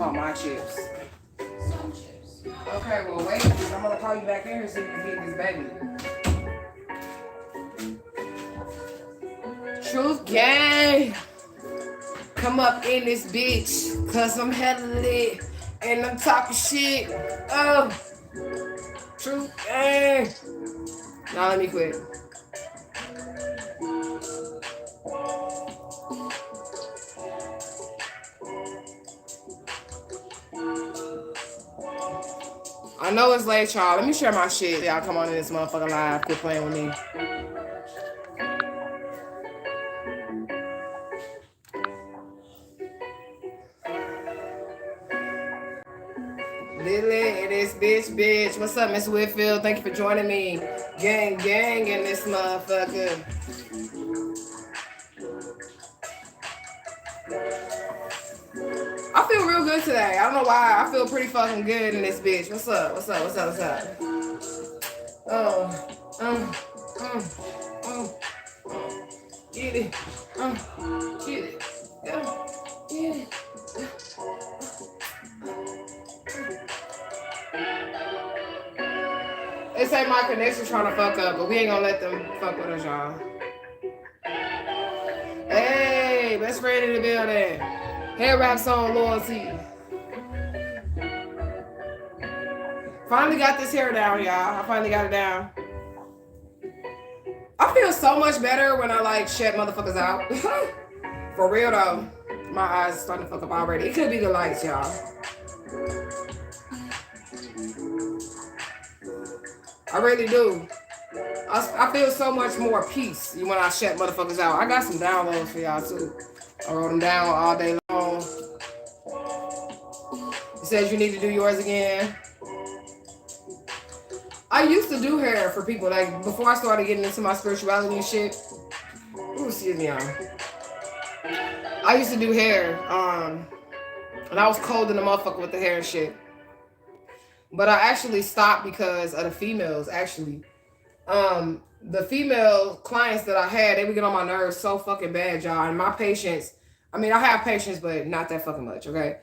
call my chips. Some chips. Okay, well wait, I'm gonna call you back in here so you can feed this baby. Truth gang, come up in this bitch, cause I'm hella lit and I'm talking shit. Oh, truth gang. Now let me quit. I know it's late, y'all. Let me share my shit. Y'all come on in this motherfucker live. Quit playing with me. Lily and this bitch. What's up, Miss Whitfield? Thank you for joining me. Gang in this motherfucker. I feel real good today. I don't know why. I feel pretty fucking good in this bitch. What's up? Get it. Get it. Get it. They say my connection's trying to fuck up, but we ain't gonna let them fuck with us, y'all. Hey, best friend in the building. Hair wraps on loyalty. Finally got this hair down, y'all. I finally got it down. I feel so much better when I like shed motherfuckers out. For real though. My eyes starting to fuck up already. It could be the lights, y'all. I really do. I feel so much more peace when I shut motherfuckers out. I got some downloads for y'all too. I wrote them down all day long. It says you need to do yours again. I used to do hair for people, like before I started getting into my spirituality and shit. Ooh, excuse me, y'all. I used to do hair, and I was cold in the motherfucker with the hair and shit. But I actually stopped because of the females, actually. The female clients that I had, they would get on my nerves so fucking bad, y'all. And my patience, I mean, I have patience, but not that fucking much, okay?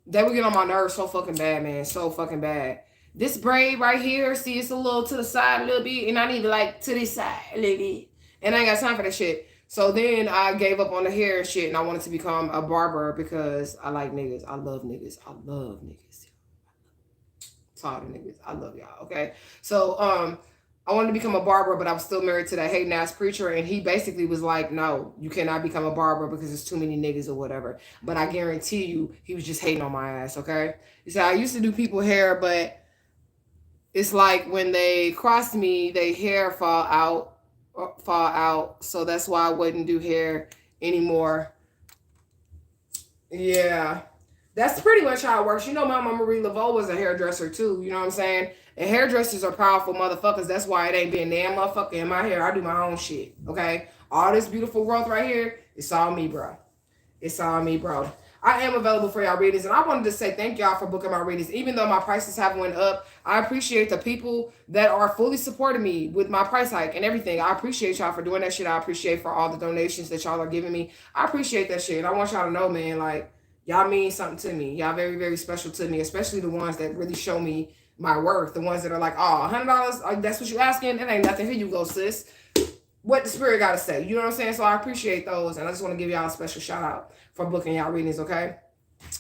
They would get on my nerves so fucking bad, man. So fucking bad. This braid right here, see, it's a little to the side a little bit. And I need to like to this side a little bit. And I ain't got time for that shit. So then I gave up on the hair and shit. And I wanted to become a barber because I like niggas. I love niggas. I love niggas. Talk to niggas. I love y'all, okay? So, I wanted to become a barber, but I was still married to that hating ass preacher. And he basically was like, no, you cannot become a barber because there's too many niggas or whatever. But I guarantee you, he was just hating on my ass, okay? He said, I used to do people hair, but it's like when they cross me, they hair fall out. So that's why I wouldn't do hair anymore. Yeah. That's pretty much how it works. You know, my mama Marie Laveau was a hairdresser too. You know what I'm saying? And hairdressers are powerful motherfuckers. That's why it ain't been damn motherfucker in my hair. I do my own shit. Okay? All this beautiful growth right here, it's all me, bro. It's all me, bro. I am available for y'all readings. And I wanted to say thank y'all for booking my readings. Even though my prices have went up, I appreciate the people that are fully supporting me with my price hike and everything. I appreciate y'all for doing that shit. I appreciate for all the donations that y'all are giving me. I appreciate that shit. And I want y'all to know, man, like, y'all mean something to me. Y'all very, very special to me, especially the ones that really show me my worth. The ones that are like, oh, $100, that's what you asking? That ain't nothing. Here you go, sis. What the spirit got to say. You know what I'm saying? So I appreciate those. And I just want to give y'all a special shout out for booking y'all readings, okay?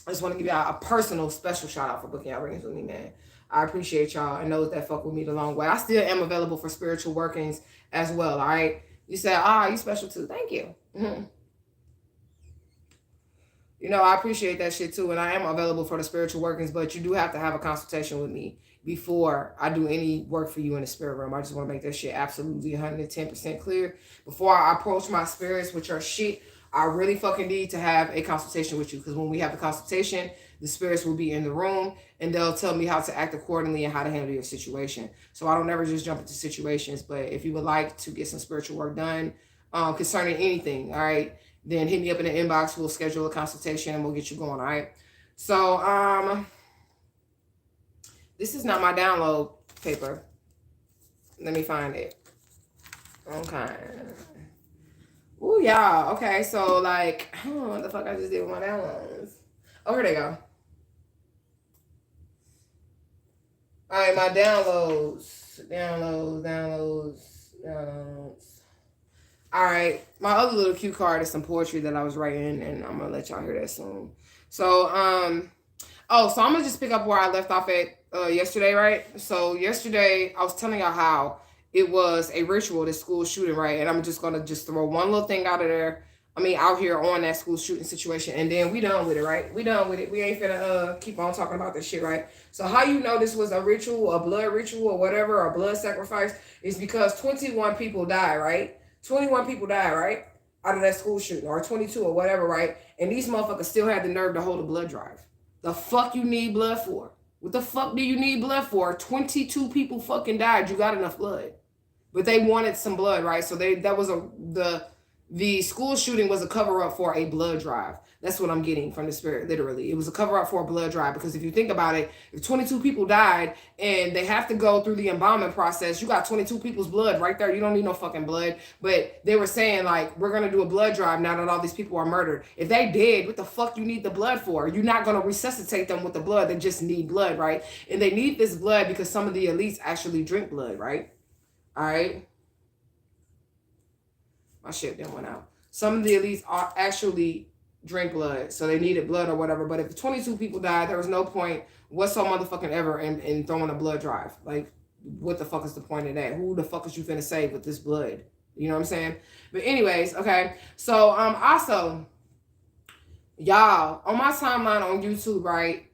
I just want to give y'all a personal special shout out for booking y'all readings with me, man. I appreciate y'all and those that fuck with me the long way. I still am available for spiritual workings as well, all right? You said, you special too. Thank you. Mm-hmm. You know, I appreciate that shit too. And I am available for the spiritual workings, but you do have to have a consultation with me before I do any work for you in the spirit realm. I just want to make that shit absolutely 110% clear. Before I approach my spirits with your shit, I really fucking need to have a consultation with you. Because when we have the consultation, the spirits will be in the room and they'll tell me how to act accordingly and how to handle your situation. So I don't ever just jump into situations. But if you would like to get some spiritual work done concerning anything, all right, then hit me up in the inbox. We'll schedule a consultation and we'll get you going, all right? So, this is not my download paper. Let me find it. Okay. Ooh, y'all. Okay, so like, what the fuck I just did with my downloads? Oh, here they go. All right, my downloads. All right, my other little cue card is some poetry that I was writing, and I'm gonna let y'all hear that soon. So, so I'm gonna just pick up where I left off at yesterday, right? So yesterday I was telling y'all how it was a ritual, this school shooting, right? And I'm just gonna throw one little thing out of there. I mean, out here on that school shooting situation, and then we done with it, right? We done with it. We ain't finna keep on talking about this shit, right? So how you know this was a ritual, a blood ritual, or whatever, a blood sacrifice, is because 21 people died, right? 21 people died, right? Out of that school shooting, or 22 or whatever, right? And these motherfuckers still had the nerve to hold a blood drive. The fuck you need blood for? What the fuck do you need blood for? 22 people fucking died. You got enough blood. But they wanted some blood, right? So the school shooting was a cover-up for a blood drive. That's what I'm getting from the spirit, literally. It was a cover-up for a blood drive, because if you think about it, if 22 people died and they have to go through the embalming process, you got 22 people's blood right there. You don't need no fucking blood. But they were saying, like, we're going to do a blood drive now that all these people are murdered. If they did, what the fuck you need the blood for? You're not going to resuscitate them with the blood. They just need blood, right? And they need this blood because some of the elites actually drink blood, right? All right? My shit then went out. Some of the elites are actually drink blood, so they needed blood or whatever. But if 22 people died, there was no point whatsoever motherfucking ever in throwing a blood drive. Like, what the fuck is the point of that? Who the fuck is you finna save with this blood? You know what I'm saying? But anyways, okay. So also, y'all, on my timeline on YouTube, right?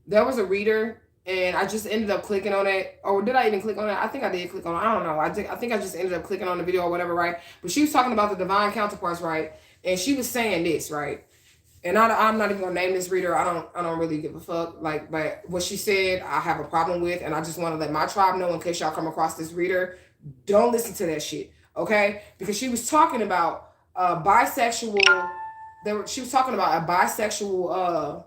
There was a reader. And I just ended up clicking on it. Or did I even click on it? I think I did click on it. I don't know. I think I just ended up clicking on the video or whatever, right? But she was talking about the divine counterparts, right? And she was saying this, right? And I'm not even gonna name this reader. I don't really give a fuck. Like, but what she said, I have a problem with, and I just want to let my tribe know in case y'all come across this reader. Don't listen to that shit, okay? Because she was talking about bisexual. She was talking about a bisexual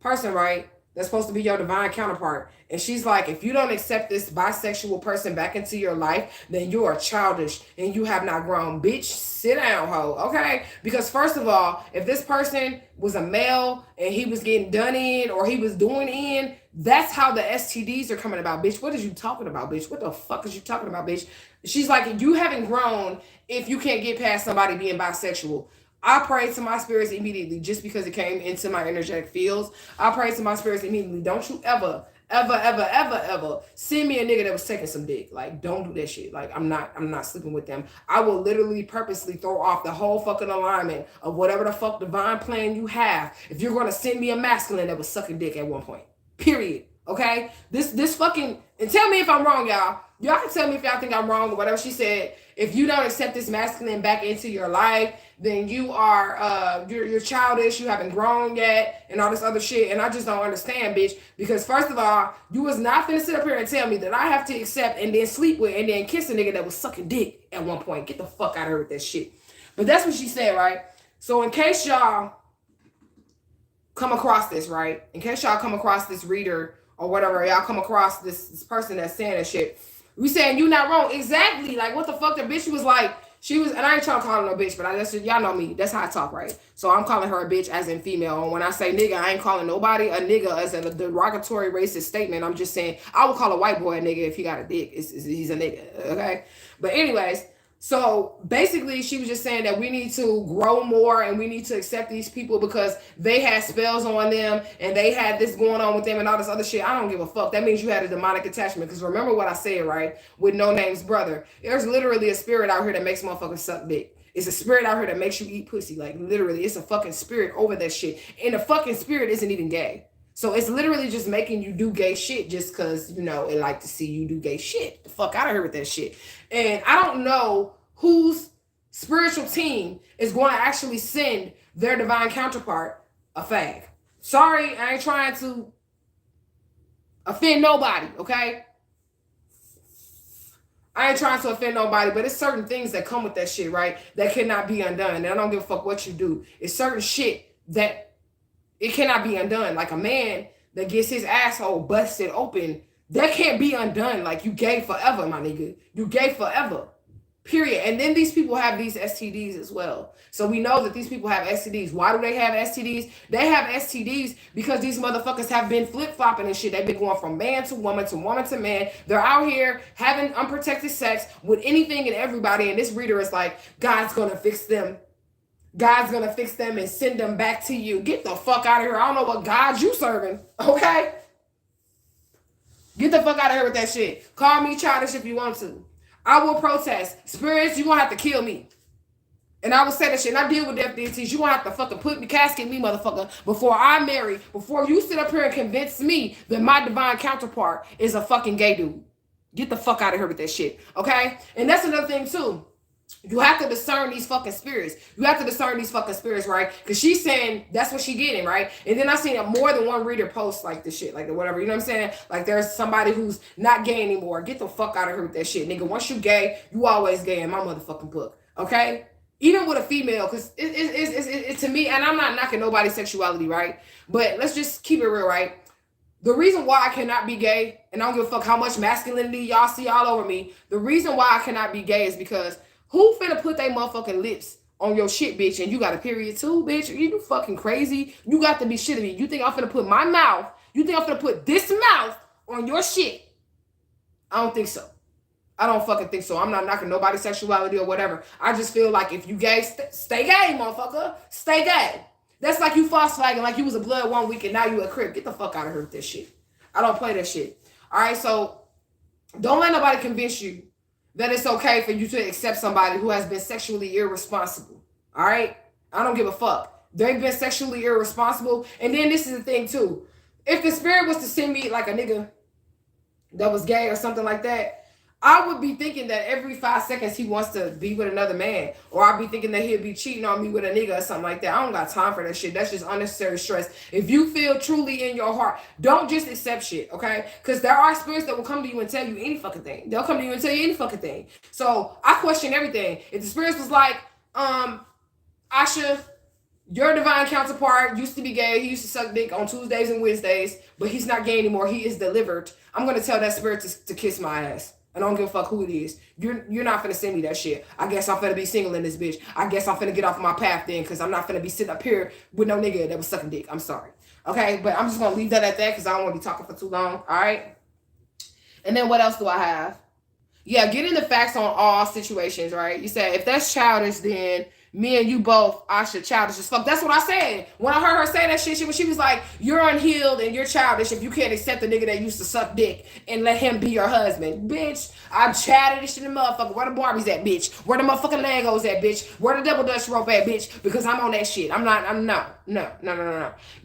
person, right? That's supposed to be your divine counterpart. And she's like, if you don't accept this bisexual person back into your life, then you are childish and you have not grown. Bitch, sit down, ho, okay? Because first of all, if this person was a male and he was getting done in or he was doing in, that's how the STDs are coming about, bitch. What is you talking about, bitch? What the fuck is you talking about, bitch? She's like, you haven't grown if you can't get past somebody being bisexual. I prayed to my spirits immediately just because it came into my energetic fields. I prayed to my spirits immediately. Don't you ever send me a nigga that was taking some dick. Like, don't do that shit. Like, I'm not sleeping with them. I will literally purposely throw off the whole fucking alignment of whatever the fuck divine plan you have if you're going to send me a masculine that was sucking dick at one point. Period. Okay? This fucking, and tell me if I'm wrong, y'all. Y'all can tell me if y'all think I'm wrong or whatever she said. If you don't accept this masculine back into your life, then you are you're childish, you haven't grown yet, and all this other shit. And I just don't understand, bitch. Because first of all, you was not finna sit up here and tell me that I have to accept and then sleep with and then kiss a nigga that was sucking dick at one point. Get the fuck out of here with that shit. But that's what she said, right? So in case y'all come across this, right? In case y'all come across this reader or whatever, y'all come across this person that's saying that shit. We saying you not wrong. Exactly. Like, what the fuck? The bitch was like, and I ain't trying to call her no bitch, but y'all know me. That's how I talk, right? So I'm calling her a bitch as in female. And when I say nigga, I ain't calling nobody a nigga as a derogatory racist statement. I'm just saying, I would call a white boy a nigga if he got a dick. He's a nigga, okay? But anyways, so basically she was just saying that we need to grow more and we need to accept these people because they had spells on them and they had this going on with them and all this other shit. I don't give a fuck. That means you had a demonic attachment. Because remember what I said, right? With No Name's brother. There's literally a spirit out here that makes motherfuckers suck dick. It's a spirit out here that makes you eat pussy. Like, literally, it's a fucking spirit over that shit. And the fucking spirit isn't even gay. So it's literally just making you do gay shit just because, you know, it like to see you do gay shit. The fuck out of here with that shit. And I don't know whose spiritual team is going to actually send their divine counterpart a fag. Sorry, I ain't trying to offend nobody, okay? I ain't trying to offend nobody, but it's certain things that come with that shit, right? That cannot be undone. And I don't give a fuck what you do. It's certain shit that it cannot be undone. Like a man that gets his asshole busted open, that can't be undone. Like, you gay forever, my nigga. You gay forever. Period. And then these people have these STDs as well. So we know that these people have STDs. Why do they have STDs? They have STDs because these motherfuckers have been flip-flopping and shit. They've been going from man to woman to woman to man. They're out here having unprotected sex with anything and everybody. And this reader is like, God's going to fix them. God's going to fix them and send them back to you. Get the fuck out of here. I don't know what God you serving. Okay? Get the fuck out of here with that shit. Call me childish if you want to. I will protest. Spirits, you're going to have to kill me. And I will say that shit. And I deal with death deities. You're going to have to fucking put me, casket me, motherfucker, before I marry, before you sit up here and convince me that my divine counterpart is a fucking gay dude. Get the fuck out of here with that shit. Okay? And that's another thing, too. You have to discern these fucking spirits. You have to discern these fucking spirits, right? Because she's saying that's what she getting, right? And then I seen more than one reader post like this shit, like whatever. You know what I'm saying? Like there's somebody who's not gay anymore. Get the fuck out of here with that shit, nigga. Once you gay, you always gay in my motherfucking book, okay? Even with a female, because it's to me, and I'm not knocking nobody's sexuality, right? But let's just keep it real, right? The reason why I cannot be gay, and I don't give a fuck how much masculinity y'all see all over me, the reason why I cannot be gay is because who finna put they motherfucking lips on your shit, bitch, and you got a period too, bitch? You fucking crazy? You got to be shitting me. You think I'm finna put my mouth, you think I'm finna put this mouth on your shit? I don't think so. I don't fucking think so. I'm not knocking nobody's sexuality or whatever. I just feel like if you gay, stay gay, motherfucker. Stay gay. That's like you false flagging like you was a blood one week and now you a crip. Get the fuck out of here with this shit. I don't play that shit. All right, so don't let nobody convince you that it's okay for you to accept somebody who has been sexually irresponsible. All right? I don't give a fuck. They've been sexually irresponsible. And then this is the thing, too. If the spirit was to send me like a nigga that was gay or something like that, I would be thinking that every 5 seconds he wants to be with another man. Or I'd be thinking that he'd be cheating on me with a nigga or something like that. I don't got time for that shit. That's just unnecessary stress. If you feel truly in your heart, don't just accept shit, okay? Because there are spirits that will come to you and tell you any fucking thing. They'll come to you and tell you any fucking thing. So I question everything. If the spirits was like, Asha, your divine counterpart used to be gay. He used to suck dick on Tuesdays and Wednesdays, but he's not gay anymore. He is delivered. I'm going to tell that spirit to kiss my ass. I don't give a fuck who it is. You're not finna send me that shit. I guess I'm finna be single in this bitch. I guess I'm finna get off my path then, because I'm not finna be sitting up here with no nigga that was sucking dick. I'm sorry. Okay, but I'm just gonna leave that at that because I don't want to be talking for too long. All right. And then what else do I have? Yeah, getting the facts on all situations, right? You said if that's childish, then me and you both, Asha, childish as fuck. That's what I said. When I heard her say that shit, she was like, you're unhealed and you're childish if you can't accept the nigga that used to suck dick and let him be your husband. Bitch, I'm childish in the motherfucker. Where the Barbies at, bitch? Where the motherfucking Legos at, bitch? Where the double Dutch rope at, bitch? Because I'm on that shit. No.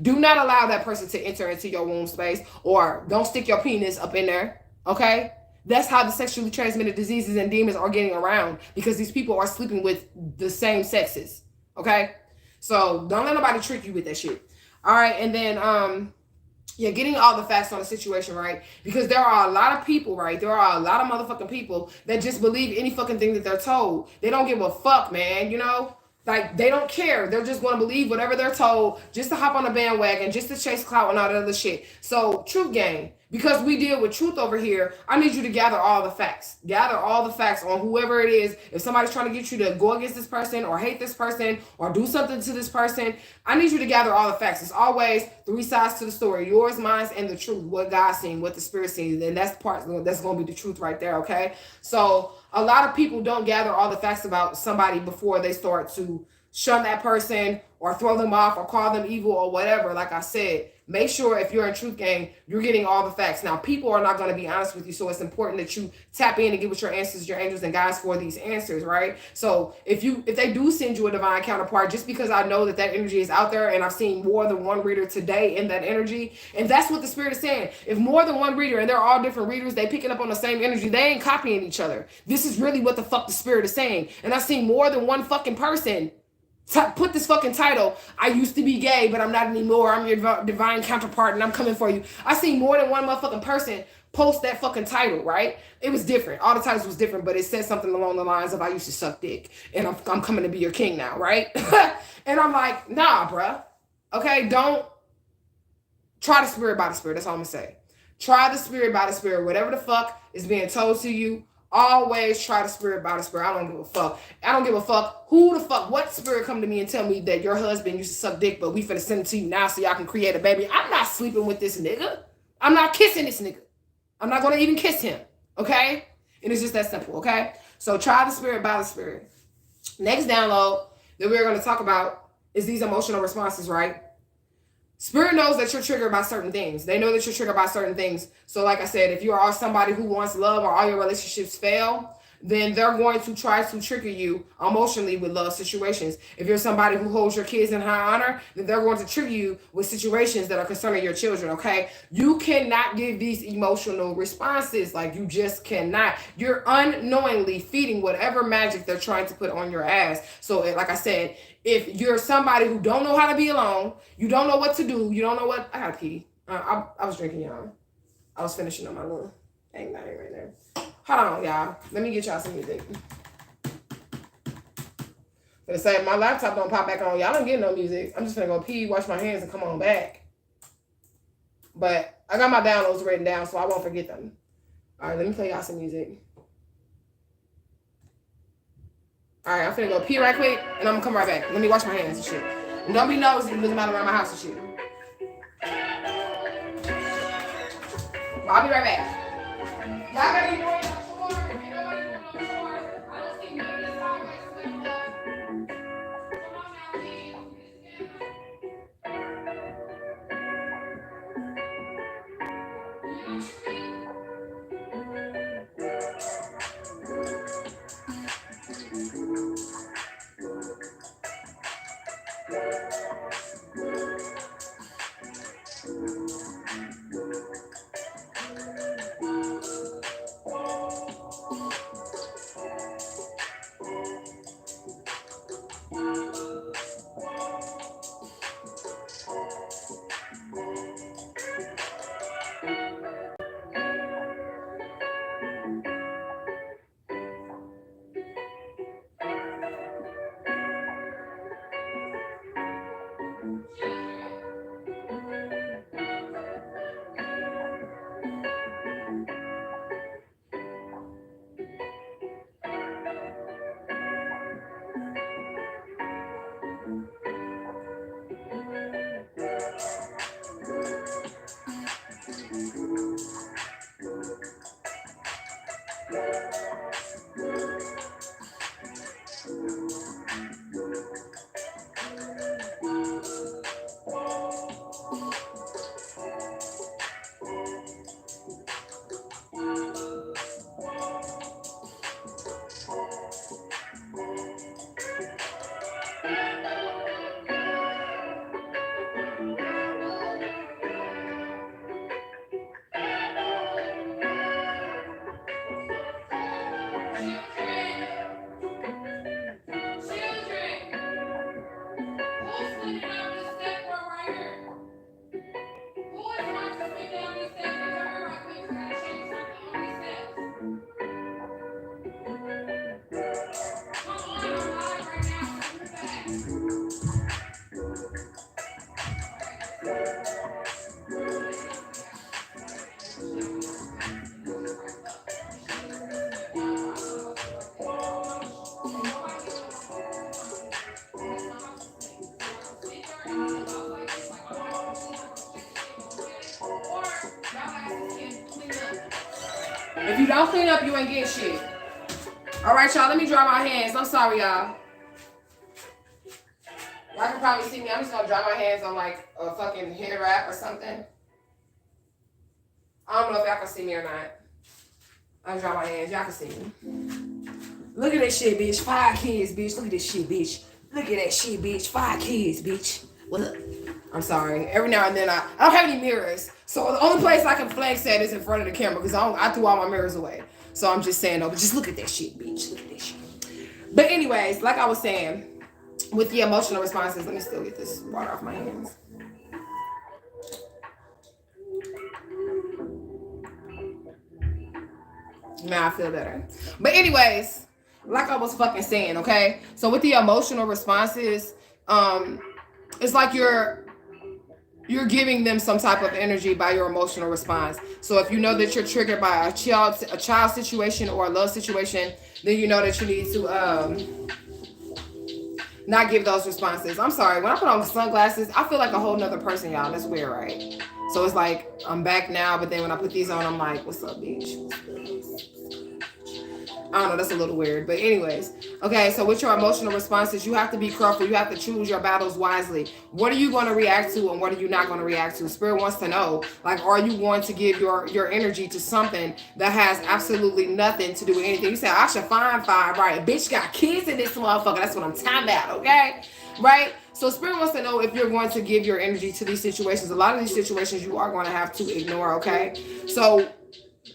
Do not allow that person to enter into your womb space, or don't stick your penis up in there, okay? That's how the sexually transmitted diseases and demons are getting around, because these people are sleeping with the same sexes. Okay? So don't let nobody trick you with that shit. All right. And then, getting all the facts on the situation, right? Because there are a lot of people, right? There are a lot of motherfucking people that just believe any fucking thing that they're told. They don't give a fuck, man. You know? Like, they don't care. They're just going to believe whatever they're told just to hop on the bandwagon, just to chase clout and all that other shit. So, truth gang. Because we deal with truth over here, I need you to gather all the facts. Gather all the facts on whoever it is. If somebody's trying to get you to go against this person or hate this person or do something to this person, I need you to gather all the facts. It's always 3 sides to the story. Yours, mine, and the truth. What God's seen, what the Spirit sees. And that's going to be the truth right there, okay? So a lot of people don't gather all the facts about somebody before they start to shun that person or throw them off or call them evil or whatever. Like I said, make sure if you're in Truth Gang, you're getting all the facts. Now, people are not going to be honest with you, so it's important that you tap in and get with your answers, your angels and guides for these answers, right? So if they do send you a divine counterpart, just because I know that energy is out there, and I've seen more than one reader today in that energy, and that's what the Spirit is saying. If more than one reader, and they're all different readers, they picking up on the same energy, they ain't copying each other. This is really what the fuck the Spirit is saying. And I've seen more than one fucking person put this fucking title, I used to be gay, but I'm not anymore. I'm your divine counterpart, and I'm coming for you. I seen more than one motherfucking person post that fucking title, right? It was different. All the titles was different, but it said something along the lines of, I used to suck dick, and I'm coming to be your king now, right? And I'm like, nah, bruh. Okay, don't try the Spirit by the Spirit. That's all I'm going to say. Try the Spirit by the Spirit. Whatever the fuck is being told to you, Always try the spirit by the spirit. I don't give a fuck. I don't give a fuck who the fuck, what spirit come to me and tell me that your husband used to suck dick, but we finna send it to you now so y'all can create a baby. I'm not sleeping with this nigga. I'm not kissing this nigga. I'm not gonna even kiss him. Okay? And it's just that simple, okay? So try the spirit by the spirit. Next download that we're gonna talk about is these emotional responses, right? Spirit knows that you're triggered by certain things. They know that you're triggered by certain things. So like I said, if you are somebody who wants love or all your relationships fail, then they're going to try to trigger you emotionally with love situations. If you're somebody who holds your kids in high honor, then they're going to trigger you with situations that are concerning your children, okay? You cannot give these emotional responses. Like, you just cannot. You're unknowingly feeding whatever magic they're trying to put on your ass. So like I said, if you're somebody who don't know how to be alone, you don't know what to do, you don't know what... I gotta pee. I was drinking, y'all. I was finishing up my little thing down here right there. Hold on, y'all. Let me get y'all some music. Gonna say my laptop don't pop back on. Y'all don't get no music. I'm just gonna go pee, wash my hands, and come on back. But I got my downloads written down, so I won't forget them. All right, let me play y'all some music. All right, I'm finna go pee right quick, and I'm gonna come right back. Let me wash my hands and shit. And don't be nosy looking out around my house and shit. I'll be right back. Y'all gotta be doing If you don't clean up, you ain't getting shit. All right, y'all, let me dry my hands. I'm sorry, y'all. Y'all can probably see me. I'm just going to dry my hands on, like, a fucking hair wrap or something. I don't know if y'all can see me or not. I'll dry my hands. Y'all can see me. Look at that shit, bitch. 5 kids, bitch. Look at this shit, bitch. Look at that shit, bitch. 5 kids, bitch. What up? I'm sorry. Every now and then, I don't have any mirrors. So the only place I can flex at is in front of the camera because I threw all my mirrors away. So I'm just saying, no, but just look at that shit, bitch. Look at that shit. But anyways, like I was saying, with the emotional responses, let me still get this water off my hands. Now I feel better. But anyways, like I was fucking saying, okay? So with the emotional responses, it's like you're you're giving them some type of energy by your emotional response. So if you know that you're triggered by a child situation or a love situation, then you know that you need to not give those responses. I'm sorry, when I put on sunglasses, I feel like a whole nother person, y'all. That's weird, right? So it's like I'm back now, but then when I put these on, I'm like, what's up, bitch? I don't know, that's a little weird. But anyways, okay, so with your emotional responses, you have to be careful. You have to choose your battles wisely. What are you going to react to and what are you not going to react to? Spirit wants to know, like, are you going to give your energy to something that has absolutely nothing to do with anything? You say, Asha, fine, right? Bitch got kids in this motherfucker. That's what I'm talking about, okay? Right? So Spirit wants to know if you're going to give your energy to these situations. A lot of these situations you are going to have to ignore, okay? So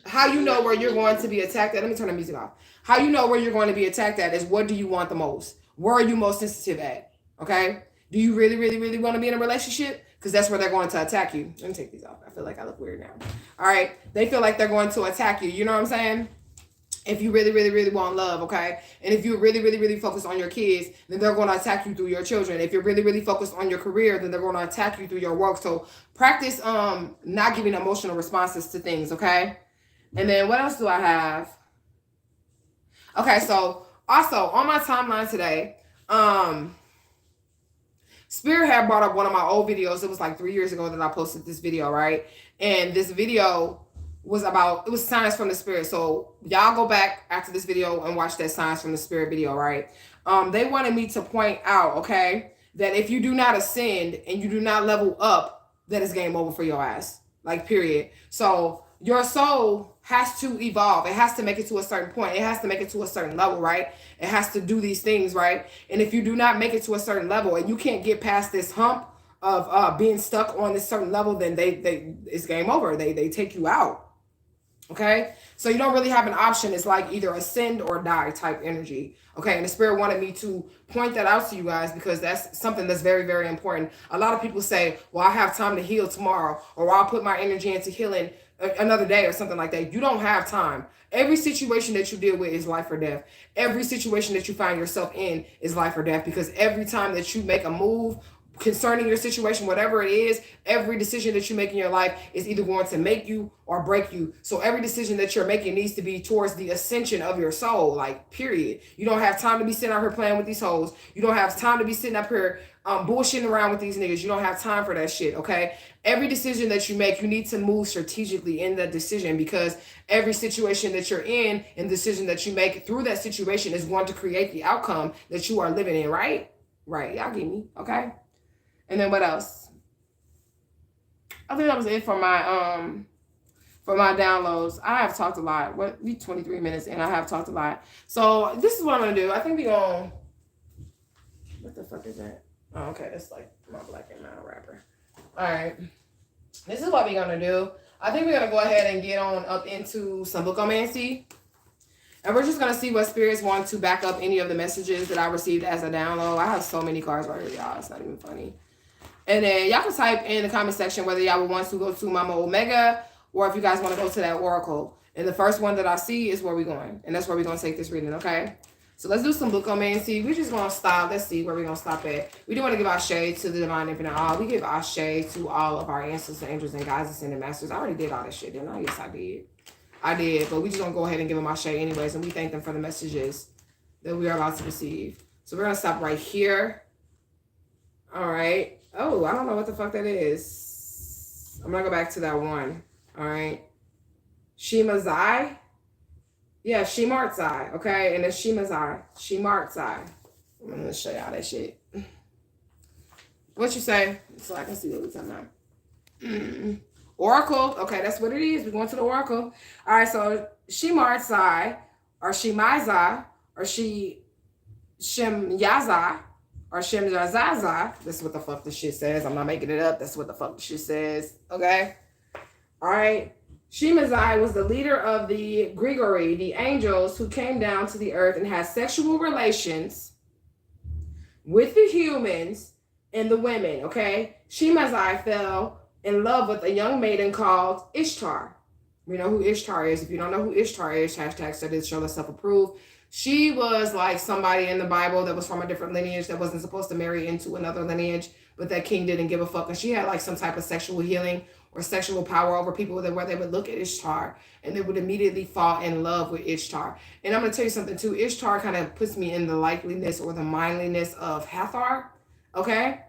how you know where you're going to be attacked at? Let me turn the music off. How you know where you're going to be attacked at is what do you want the most? Where are you most sensitive at? Okay? Do you really, really, really want to be in a relationship? Because that's where they're going to attack you. Let me take these off. I feel like I look weird now. All right? They feel like they're going to attack you. You know what I'm saying? If you really, really, really want love, okay? And if you're really, really, really focused on your kids, then they're going to attack you through your children. If you're really, really focused on your career, then they're going to attack you through your work. So practice not giving emotional responses to things, okay? And then what else do I have? Okay, so also on my timeline today, Spirit had brought up one of my old videos. It was like 3 years ago that I posted this video, right? And this video was about, it was signs from the Spirit. So y'all go back after this video and watch that signs from the Spirit video, right? They wanted me to point out, okay, that if you do not ascend and you do not level up, that is game over for your ass. Like, period. So your soul has to evolve. It has to make it to a certain point. It has to make it to a certain level, right? It has to do these things, right? And if you do not make it to a certain level and you can't get past this hump of being stuck on this certain level, then it's game over. They take you out. Okay? So you don't really have an option. It's like either ascend or die type energy. Okay? And the Spirit wanted me to point that out to you guys because that's something that's very, very important. A lot of people say, well, I have time to heal tomorrow, or I'll put my energy into healing another day or something like that. You don't have time. Every situation that you deal with is life or death. Every situation that you find yourself in is life or death, because every time that you make a move concerning your situation, whatever it is, every decision that you make in your life is either going to make you or break you. So every decision that you're making needs to be towards the ascension of your soul, like, period. You don't have time to be sitting out here playing with these hoes. You don't have time to be sitting up here bullshitting around with these niggas. You don't have time for that shit, okay? Every decision that you make, you need to move strategically in that decision, because every situation that you're in and decision that you make through that situation is going to create the outcome that you are living in, right? Right, y'all get me, okay? And then what else? I think that was it for my downloads. I have talked a lot. We 23 minutes and I have talked a lot. So this is what I'm gonna do. I think we gonna, what the fuck is that? Oh, okay, that's like my Black and Mild rapper. All right, this is what we're gonna do. I think we're gonna go ahead and get on up into some bookomancy. And we're just going to see what spirits want to back up any of the messages that I received as a download. I have so many cards right here, y'all. It's not even funny. And then y'all can type in the comment section whether y'all would want to go to Mama Omega or if you guys want to go to that Oracle. And the first one that I see is where we're going. And that's where we're going to take this reading, okay? So let's do some bookomancy. We're just going to stop. Let's see where we're going to stop at. We do want to give Asha to the Divine Infinite All. We give Asha to all of our ancestors, angels, and guides, ascended masters. I already did all that shit, didn't I? Yes, I did. I did, but we just gonna go ahead and give them our shade anyways, and we thank them for the messages that we are about to receive. So we're gonna stop right here. All right. Oh, I don't know what the fuck that is. I'm gonna go back to that one. All right. Shimazai. Yeah, Shimartzai. Okay, and then Shimazai. Shimartzai. I'm gonna show y'all that shit. What you say? So I can see what we're talking about. Oracle, okay, that's what it is. We're going to the Oracle. All right, so Shimartzai, or Shimaiza, or Shimyaza, or Shimyazaza. That's what the fuck this shit says. I'm not making it up. That's what the fuck this shit says. Okay? All right. Shimazai was the leader of the Grigori, the angels who came down to the earth and had sexual relations with the humans and the women, okay? Shimazai fell in love with a young maiden called Ishtar. We know who Ishtar is. If you don't know who Ishtar is, hashtag studies show us self-approved. She was like somebody in the Bible that was from a different lineage that wasn't supposed to marry into another lineage, but that king didn't give a fuck. And she had like some type of sexual healing or sexual power over people where they would look at Ishtar and they would immediately fall in love with Ishtar. And I'm going to tell you something too. Ishtar kind of puts me in the likeliness or the mindliness of Hathor. Okay.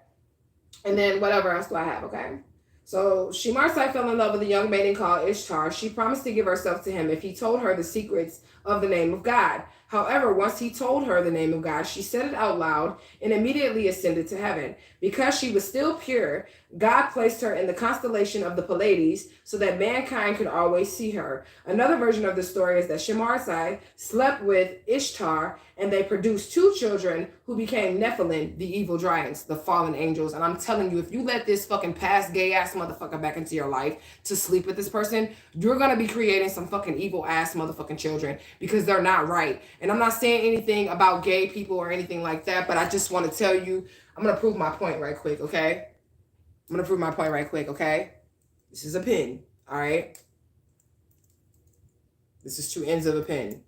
And then whatever else do I have? Okay. So Shemarsai fell in love with a young maiden called Ishtar. She promised to give herself to him if he told her the secrets of the name of God. However, once he told her the name of God, she said it out loud and immediately ascended to heaven. Because she was still pure, God placed her in the constellation of the Pleiades so that mankind could always see her. Another version of the story is that Shemarsai slept with Ishtar and they produced 2 children who became Nephilim, the evil giants, the fallen angels. And I'm telling you, if you let this fucking past gay ass motherfucker back into your life to sleep with this person, you're going to be creating some fucking evil ass motherfucking children because they're not right. And I'm not saying anything about gay people or anything like that, but I just want to tell you, I'm going to prove my point right quick, okay? I'm going to prove my point right quick, okay? This is a pin, all right? This is 2 ends of a pin.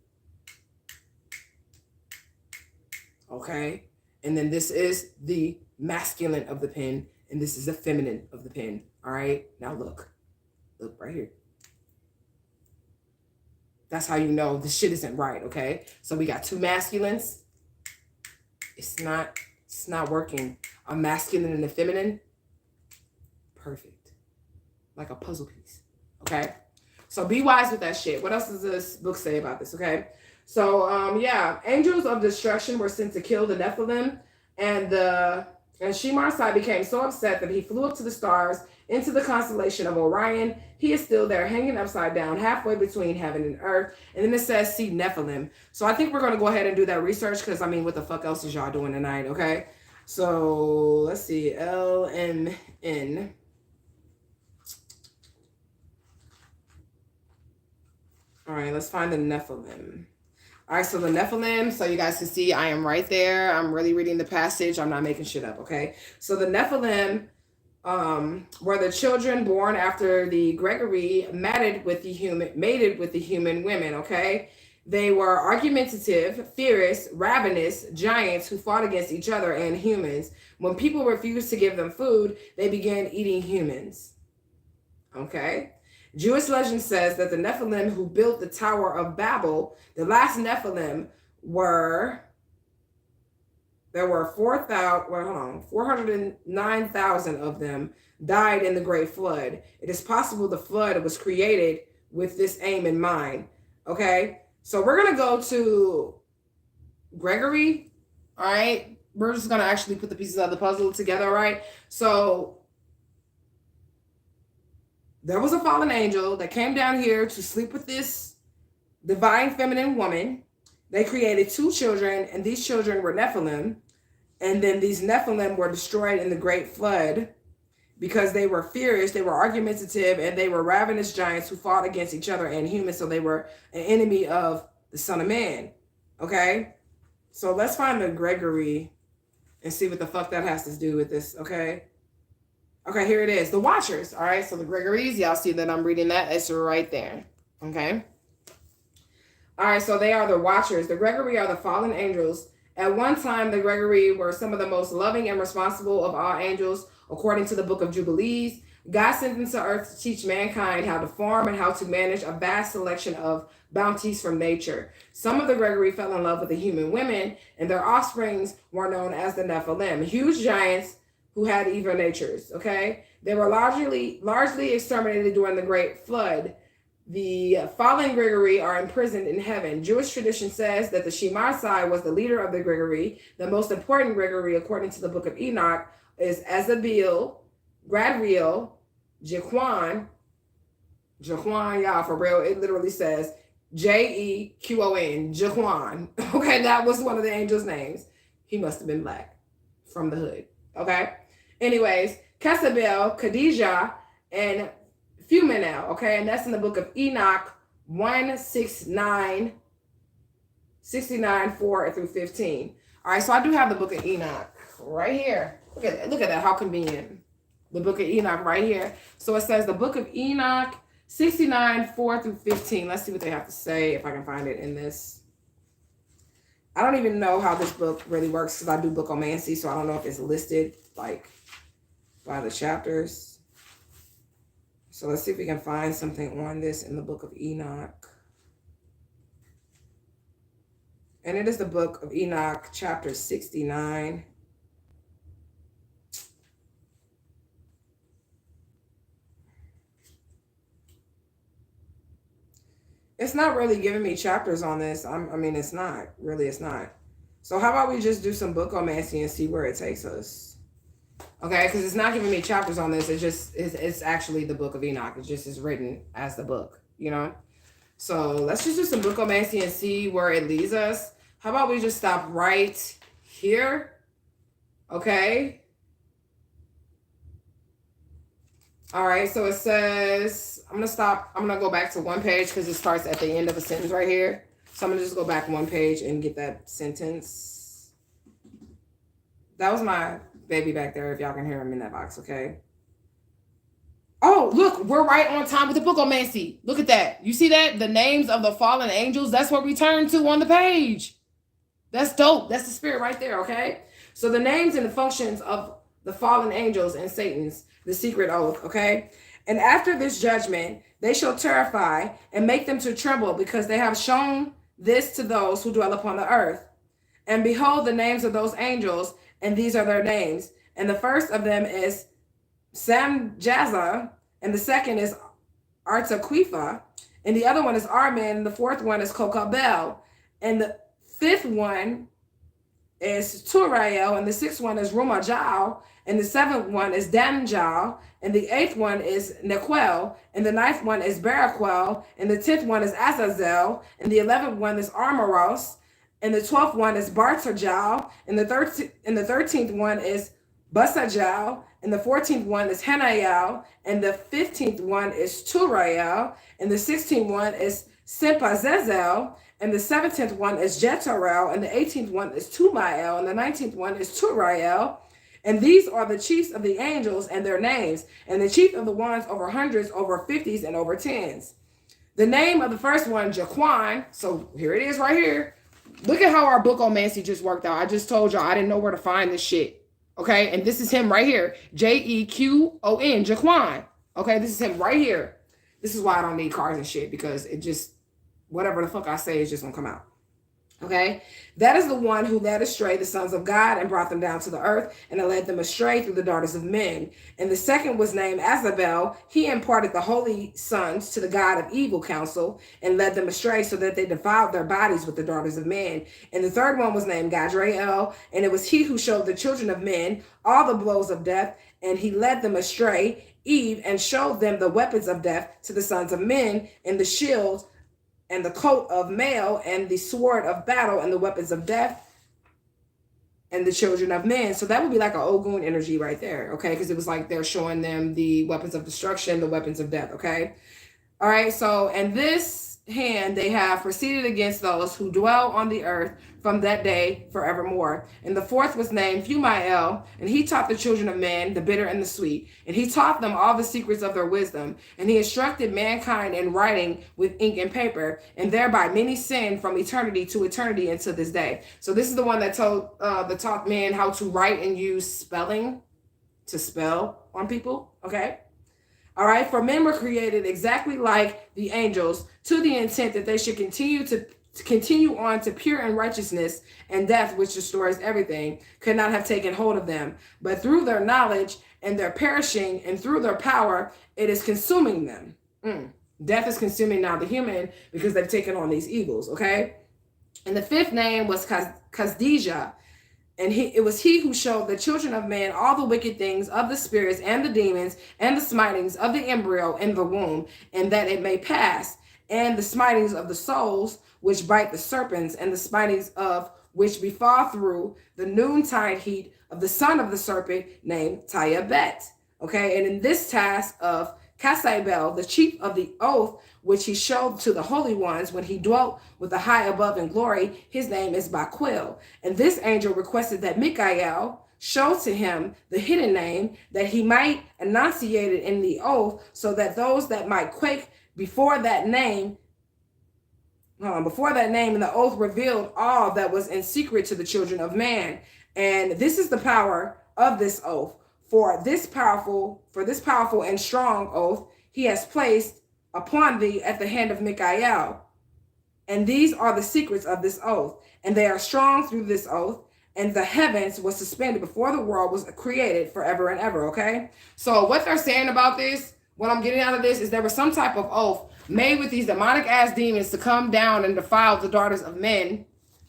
Okay? And then this is the masculine of the pin, and this is the feminine of the pin, all right? Now look. Look right here. That's how you know this shit isn't right, okay? So we got 2 masculines. It's not working. A masculine and a feminine. Perfect. Like a puzzle piece, okay? So be wise with that shit. What else does this book say about this, okay? So, yeah, angels of destruction were sent to kill the Nephilim, and Shemarsai became so upset that he flew up to the stars into the constellation of Orion. He is still there, hanging upside down, halfway between heaven and earth. And then it says, see Nephilim. So I think we're going to go ahead and do that research because, I mean, what the fuck else is y'all doing tonight, okay? So let's see, LMN. All right, let's find the Nephilim. All right, so the Nephilim, so you guys can see I am right there. I'm really reading the passage. I'm not making shit up, okay? So the Nephilim were the children born after the Gregory mated with the human women, okay? They were argumentative, fierce, ravenous giants who fought against each other and humans. When people refused to give them food, they began eating humans, okay? Jewish legend says that the Nephilim who built the Tower of Babel, the last Nephilim there were 409,000 of them died in the Great Flood. It is possible the flood was created with this aim in mind, okay? So we're going to go to Gregory, all right? We're just going to actually put the pieces of the puzzle together, all right? So there was a fallen angel that came down here to sleep with this divine feminine woman. They created 2 children, and these children were Nephilim. And then these Nephilim were destroyed in the Great Flood because they were fierce, they were argumentative, and they were ravenous giants who fought against each other and humans. So they were an enemy of the Son of Man. Okay? So let's find the Gregory and see what the fuck that has to do with this. Okay? Okay, here it is. The Watchers. All right, so the Gregories, y'all see that I'm reading that. It's right there. Okay? All right, so they are the Watchers. The Gregory are the fallen angels. At one time, the Gregory were some of the most loving and responsible of all angels, according to the Book of Jubilees. God sent them to earth to teach mankind how to farm and how to manage a vast selection of bounties from nature. Some of the Gregory fell in love with the human women, and their offsprings were known as the Nephilim, huge giants who had evil natures, okay? They were largely exterminated during the Great Flood. The fallen Gregory are imprisoned in heaven. Jewish tradition says that the Shemarsai was the leader of the Gregory. The most important Gregory, according to the Book of Enoch, is ASHAISreal, Gradriel, Jequan, y'all, for real. It literally says Jequon, Jequan. Okay, that was one of the angels' names. He must have been black from the hood. Okay. Anyways, Casabel, Khadijah, and Fumanel, okay, and that's in the Book of Enoch 169, 4 through 15. All right, so I do have the Book of Enoch right here. Look at that, how convenient. The Book of Enoch right here. So it says the Book of Enoch 69, 4 through 15. Let's see what they have to say, if I can find it in this. I don't even know how this book really works because I do bookomancy, so I don't know if it's listed like by the chapters. So let's see if we can find something on this in the book of Enoch. And it is the book of Enoch, chapter 69. It's not really giving me chapters on this. I mean, it's not. Really, it's not. So how about we just do some bookomancy and see where it takes us? Okay, because it's not giving me chapters on this. It's actually the book of Enoch. It just is written as the book, you know? So let's just do some bookomancy and see where it leads us. How about we just stop right here? Okay. All right, so it says, I'm going to go back to one page because it starts at the end of a sentence right here. So I'm going to just go back one page and get that sentence. That was my baby back there, if y'all can hear him in that box, okay? Oh, look, we're right on time with the bookomancy. Look at that. You see that? The names of the fallen angels, that's what we turn to on the page. That's dope. That's the spirit right there, okay? So the names and the functions of the fallen angels and Satan's, the secret oath, okay? And after this judgment, they shall terrify and make them to tremble because they have shown this to those who dwell upon the earth. And behold the names of those angels, and these are their names. And the first of them is Samjaza, and the second is Artaquifa, and the other one is Armin, and the fourth one is Kokabel, and the fifth one is Turael, and the sixth one is Rumajal, and the seventh one is Danjal, and the eighth one is Nequel, and the ninth one is Baraquel, and the 10th one is Azazel, and the 11th one is Armoros, and the 12th one is Bartajal, and the 13th one is Basajal, and the 14th one is Hanayal, and the 15th one is Turael, and the 16th one is Sempazezel, and the 17th one is Jetarel, and the 18th one is Tumael, and the 19th one is Turael. And these are the chiefs of the angels and their names, and the chief of the ones over hundreds, over 50s, and over 10s. The name of the first one, Jaquan. So here it is right here. Look at how our bookomancy just worked out. I just told y'all I didn't know where to find this shit. Okay, and this is him right here. Jequon, Jaquan. Okay, this is him right here. This is why I don't need cards and shit, because it just, whatever the fuck I say is just gonna come out. Okay, that is the one who led astray the sons of God and brought them down to the earth, and led them astray through the daughters of men. And the second was named Azabel. He imparted the holy sons to the God of evil counsel and led them astray, so that they defiled their bodies with the daughters of men. And the third one was named Gadrael, and it was he who showed the children of men all the blows of death, and he led them astray, Eve, and showed them the weapons of death to the sons of men, and the shield and the coat of mail, and the sword of battle, and the weapons of death, and the children of men. So that would be like an Ogun energy right there, okay? Because it was like they're showing them the weapons of destruction, the weapons of death, okay? All right, so, and this hand they have proceeded against those who dwell on the earth from that day forevermore. And the fourth was named Fumael, and he taught the children of men the bitter and the sweet. And he taught them all the secrets of their wisdom. And he instructed mankind in writing with ink and paper, and thereby many sinned from eternity to eternity until this day. So this is the one that taught men how to write and use spelling to spell on people, okay? All right, for men were created exactly like the angels, to the intent that they should continue on to pure and righteousness, and death, which destroys everything, could not have taken hold of them. But through their knowledge and their perishing, and through their power, it is consuming them. Death is consuming now the human, because they've taken on these evils, okay? And the fifth name was Kazdija. And it was he who showed the children of men all the wicked things of the spirits and the demons and the smitings of the embryo in the womb, and that it may pass, and the smitings of the souls which bite the serpents, and the smitings of which befall through the noontide heat of the son of the serpent named Tayabet. Okay, and in this task of Kasabel, the chief of the oath, which he showed to the holy ones when he dwelt with the high above in glory, his name is Baquil. And this angel requested that Michael show to him the hidden name, that he might enunciate it in the oath, so that those that might quake before that name and the oath revealed all that was in secret to the children of man. And this is the power of this oath. For this powerful and strong oath he has placed upon thee at the hand of Michael. And these are the secrets of this oath, and they are strong through this oath, and the heavens was suspended before the world was created forever and ever, okay? So what they're saying about this, what I'm getting out of this, is there was some type of oath made with these demonic ass demons to come down and defile the daughters of men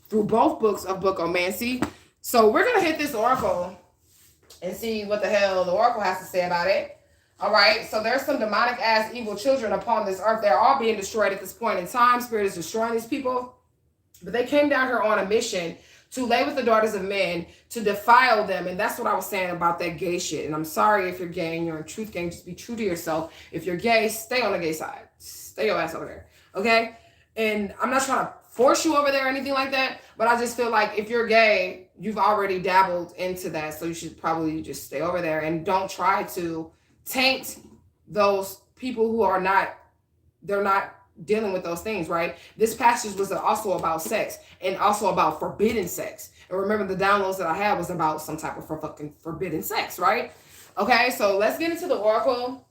through both books of Bookomancy. So we're going to hit this oracle and see what the hell the oracle has to say about it. All right, so there's some demonic ass evil children upon this earth. They're all being destroyed at this point in time. Spirit is destroying these people. But they came down here on a mission to lay with the daughters of men, to defile them. And that's what I was saying about that gay shit. And I'm sorry if you're gay and you're in truth gang, just be true to yourself. If you're gay, stay on the gay side. Stay your ass over there, okay? And I'm not trying to force you over there or anything like that, but I just feel like if you're gay, you've already dabbled into that. So you should probably just stay over there and don't try to taint those people who are not, they're not dealing with those things, right? This passage was also about sex and also about forbidden sex. And remember, the downloads that I had was about some type of fucking forbidden sex, right? Okay, so let's get into the oracle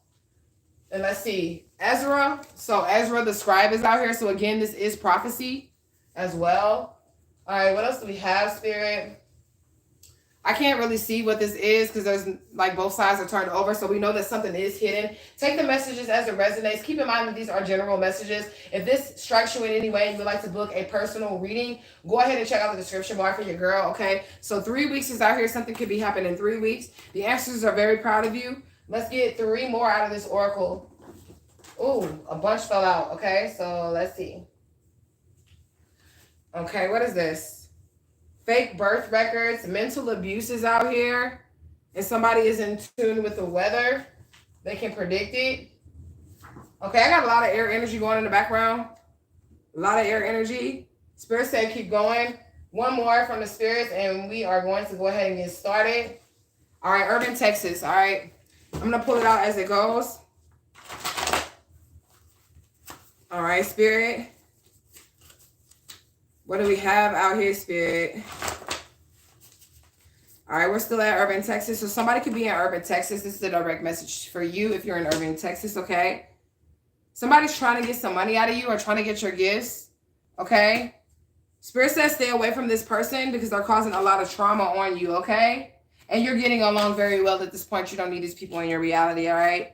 and let's see. Ezra. So Ezra the scribe is out here. So again, this is prophecy as well. All right, what else do we have, Spirit? I can't really see what this is because there's like both sides are turned over. So we know that something is hidden. Take the messages as it resonates. Keep in mind that these are general messages. If this strikes you in any way and you would like to book a personal reading, go ahead and check out the description bar for your girl, okay? So 3 weeks is out here. Something could be happening in 3 weeks. The ancestors are very proud of you. Let's get 3 more out of this oracle. Ooh, a bunch fell out, okay? So let's see. Okay, what is this? Fake birth records, mental abuse is out here, and somebody is in tune with the weather. They can predict it. Okay, I got a lot of air energy going in the background. A lot of air energy. Spirit said keep going. 1 more from the spirits, and we are going to go ahead and get started. All right, Urban, Texas. All right, I'm going to pull it out as it goes. All right, Spirit. What do we have out here, Spirit? All right, we're still at Urban, Texas. So somebody could be in Urban, Texas. This is a direct message for you if you're in Urban, Texas, okay? Somebody's trying to get some money out of you or trying to get your gifts, okay? Spirit says stay away from this person because they're causing a lot of trauma on you, okay? And you're getting along very well at this point. You don't need these people in your reality, all right?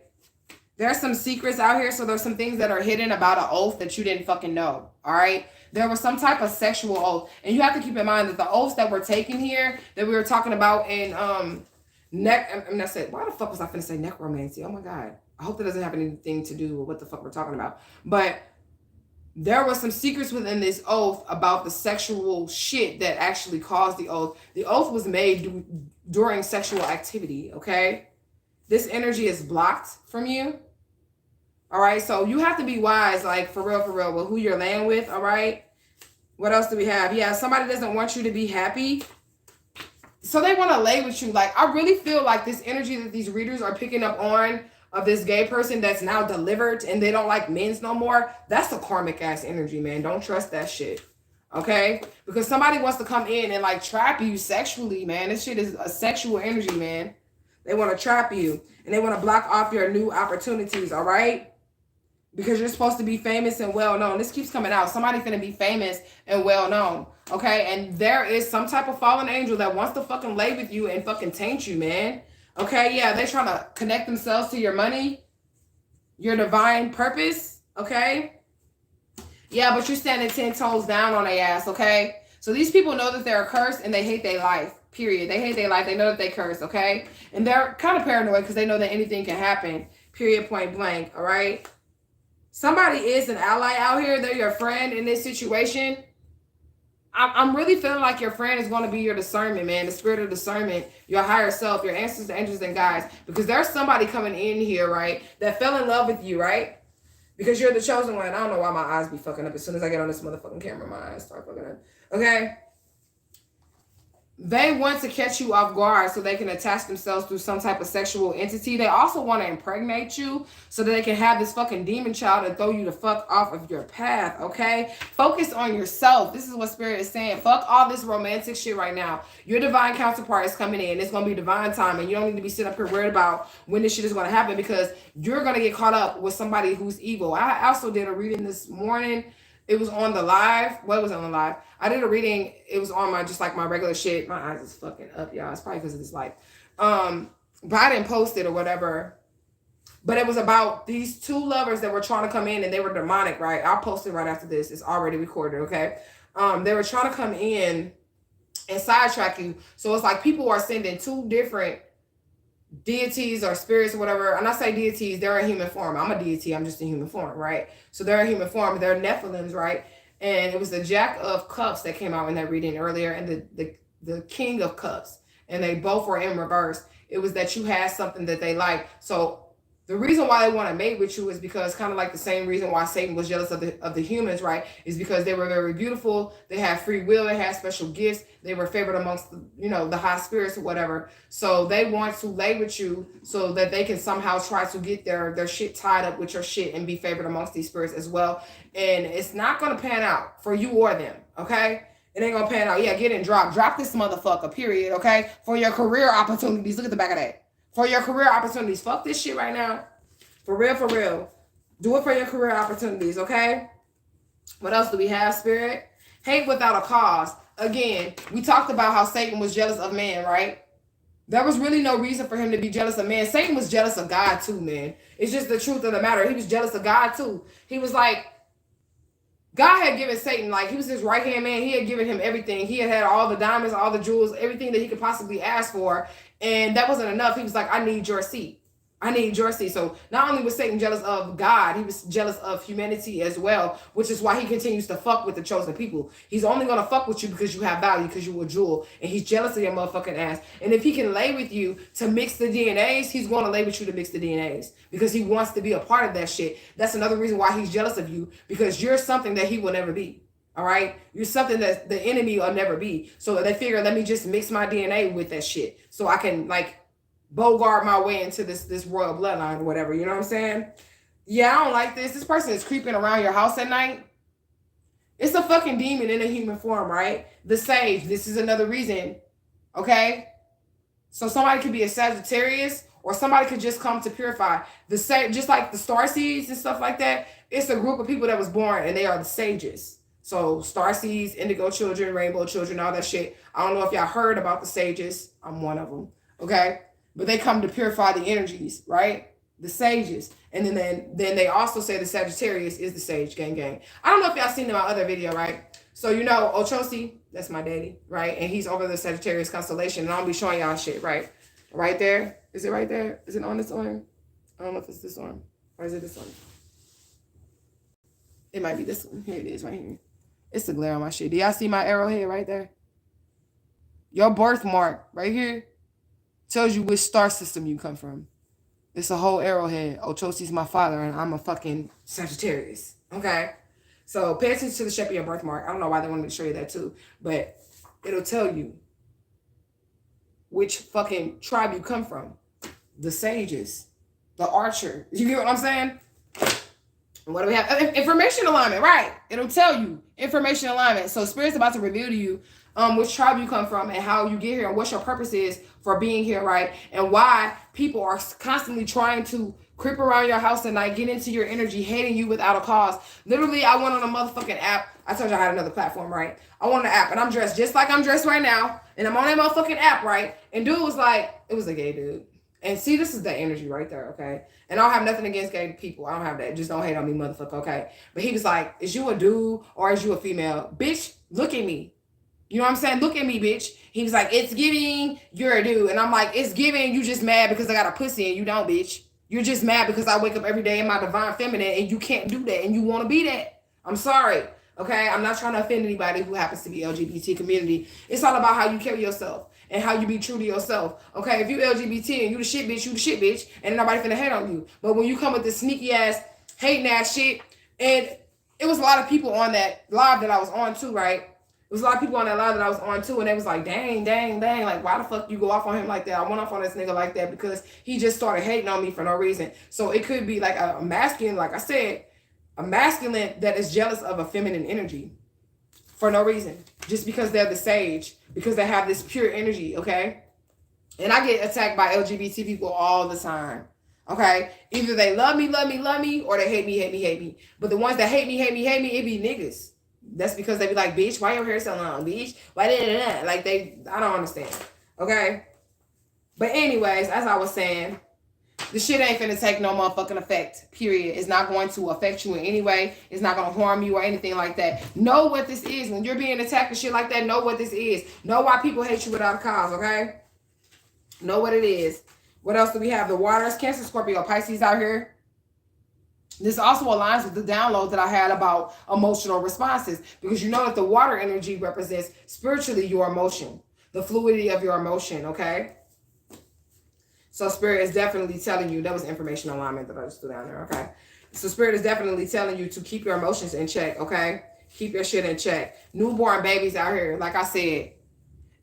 There's some secrets out here. So there's some things that are hidden about an oath that you didn't fucking know, all right? There was some type of sexual oath. And you have to keep in mind that the oaths that were taken here, that we were talking about in why the fuck was I finna say necromancy? Oh my God. I hope that doesn't have anything to do with what the fuck we're talking about. But there was some secrets within this oath about the sexual shit that actually caused the oath. The oath was made during sexual activity, okay? This energy is blocked from you. All right, so you have to be wise, like for real, with who you're laying with, all right? What else do we have? Yeah, somebody doesn't want you to be happy. So they want to lay with you. Like, I really feel like this energy that these readers are picking up on of this gay person that's now delivered and they don't like men's no more, that's a karmic ass energy, man. Don't trust that shit, okay? Because somebody wants to come in and like trap you sexually, man. This shit is a sexual energy, man. They want to trap you and they want to block off your new opportunities, all right? Because you're supposed to be famous and well-known. This keeps coming out. Somebody finna be famous and well-known, okay? And there is some type of fallen angel that wants to fucking lay with you and fucking taint you, man. Okay, yeah, they're trying to connect themselves to your money, your divine purpose, okay? Yeah, but you're standing 10 toes down on their ass, okay? So these people know that they're cursed and they hate their life, period. They hate their life. They know that they cursed, okay? And they're kind of paranoid because they know that anything can happen, period, point blank, all right? Somebody is an ally out here. They're your friend in this situation. I'm really feeling like your friend is going to be your discernment, man. The spirit of discernment, your higher self, your ancestors, angels, and guides. Because there's somebody coming in here, right, that fell in love with you, right? Because you're the chosen one. I don't know why my eyes be fucking up. As soon as I get on this motherfucking camera, my eyes start fucking up. Okay? They want to catch you off guard so they can attach themselves through some type of sexual entity. They also want to impregnate you so that they can have this fucking demon child and throw you the fuck off of your path, okay? Focus on yourself. This is what Spirit is saying. Fuck all this romantic shit right now. Your divine counterpart is coming in. It's going to be divine time, and you don't need to be sitting up here worried about when this shit is going to happen, because you're going to get caught up with somebody who's evil. I also did a reading this morning. It was on the live. What was on the live? I did a reading. It was on my, just like my regular shit. My eyes is fucking up, y'all. It's probably because of this light. But I didn't post it or whatever. But it was about these two lovers that were trying to come in, and they were demonic, right? I'll post it right after this. It's already recorded, okay? They were trying to come in and sidetrack you. So it's like people are sending two different deities or spirits or whatever. And I say deities, they're in human form. I'm a deity, I'm just in human form, right? So they're in human form, they're Nephilims, right? And it was the Jack of Cups that came out in that reading earlier, and the King of Cups, and they both were in reverse. It was that you had something that they like. So the reason why they want to mate with you is because, kind of like the same reason why Satan was jealous of the humans, right? Is because they were very beautiful. They had free will. They had special gifts. They were favored amongst the high spirits or whatever. So they want to lay with you so that they can somehow try to get their shit tied up with your shit and be favored amongst these spirits as well. And it's not going to pan out for you or them, okay? It ain't going to pan out. Yeah, get in, drop this motherfucker, period, okay? For your career opportunities. Look at the back of that. For your career opportunities. Fuck this shit right now. For real, for real. Do it for your career opportunities, okay? What else do we have, Spirit? Hate without a cause. Again, we talked about how Satan was jealous of man, right? There was really no reason for him to be jealous of man. Satan was jealous of God too, man. It's just the truth of the matter. He was jealous of God too. He was like, God had given Satan, like, he was his right-hand man. He had given him everything. He had all the diamonds, all the jewels, everything that he could possibly ask for. And that wasn't enough. He was like, I need your seat. I need your seat. So not only was Satan jealous of God, he was jealous of humanity as well, which is why he continues to fuck with the chosen people. He's only going to fuck with you because you have value, because you're a jewel, and he's jealous of your motherfucking ass. And if he can lay with you to mix the DNAs, he's going to lay with you to mix the DNAs because he wants to be a part of that shit. That's another reason why he's jealous of you, because you're something that he will never be. All right? You're something that the enemy will never be. So they figure, let me just mix my DNA with that shit so I can, like, bogart my way into this royal bloodline or whatever. You know what I'm saying? Yeah, I don't like this. This person is creeping around your house at night. It's a fucking demon in a human form, right? The sage. This is another reason. Okay? So somebody could be a Sagittarius, or somebody could just come to purify. The sage, just like the star seeds and stuff like that, it's a group of people that was born, and they are the sages. So star seeds, indigo children, rainbow children, all that shit. I don't know if y'all heard about the sages. I'm one of them. Okay? But they come to purify the energies, right? The sages. And then they also say the Sagittarius is the sage, gang, gang. I don't know if y'all seen my other video, right? So, Ochosi, that's my daddy, right? And he's over the Sagittarius constellation. And I'll be showing y'all shit, right? Right there. Is it right there? Is it on this arm? I don't know if it's this arm. Or is it this arm? It might be this one. Here it is, right here. It's the glare on my shit. Do y'all see my arrowhead right there? Your birthmark right here tells you which star system you come from. It's a whole arrowhead. Ochosi's my father, and I'm a fucking Sagittarius. Okay? So pay attention to the shape of your birthmark. I don't know why they wanted me to show you that too, but it'll tell you which fucking tribe you come from. The sages. The archer. You get what I'm saying? What do we have? Information alignment, right? It'll tell you information alignment. So Spirit's about to reveal to you which tribe you come from and how you get here and what your purpose is for being here, right? And why people are constantly trying to creep around your house at night, get into your energy, hating you without a cause. Literally, I went on a motherfucking app. I told you I had another platform, right? I went on an app, and I'm dressed just like I'm dressed right now, and I'm on that motherfucking app, right? And dude was like, it was a gay dude. And see, this is the energy right there, okay? And I don't have nothing against gay people. I don't have that. Just don't hate on me, motherfucker, okay? But he was like, is you a dude or is you a female? Bitch, look at me. You know what I'm saying? Look at me, bitch. He was like, it's giving, you're a dude. And I'm like, it's giving, you just mad because I got a pussy and you don't, bitch. You're just mad because I wake up every day in my divine feminine and you can't do that and you want to be that. I'm sorry, okay? I'm not trying to offend anybody who happens to be LGBT community. It's all about how you carry yourself and how you be true to yourself, okay? If you LGBT and you the shit, bitch, you the shit, bitch, and nobody finna hate on you. But when you come with this sneaky ass, hating ass shit, and it was a lot of people on that live that I was on too, right? was a lot of people on that live that I was on too, and they was like, dang, like, why the fuck you go off on him like that? I went off on this nigga like that because he just started hating on me for no reason. So it could be like a masculine, like I said, a masculine that is jealous of a feminine energy for no reason. Just because they're the sage, because they have this pure energy, okay? And I get attacked by LGBT people all the time. Okay, either they love me, or they hate me. But the ones that hate me, it be niggas. That's because they be like, bitch, why your hair so long, bitch? Why did like I don't understand. Okay, but anyways, as I was saying, the shit ain't finna take no motherfucking effect. Period. It's not going to affect you in any way. It's not gonna harm you or anything like that. Know what this is when you're being attacked and shit like that. Know what this is. Know why people hate you without a cause. Okay, know what it is. What else do we have? The waters, Cancer, Scorpio, Pisces out here. This also aligns with the download that I had about emotional responses, because you know that the water energy represents spiritually your emotion, the fluidity of your emotion, okay? So Spirit is definitely telling you, that was information alignment that I just threw down there, okay? So Spirit is definitely telling you to keep your emotions in check, okay? Keep your shit in check. Newborn babies out here, like I said.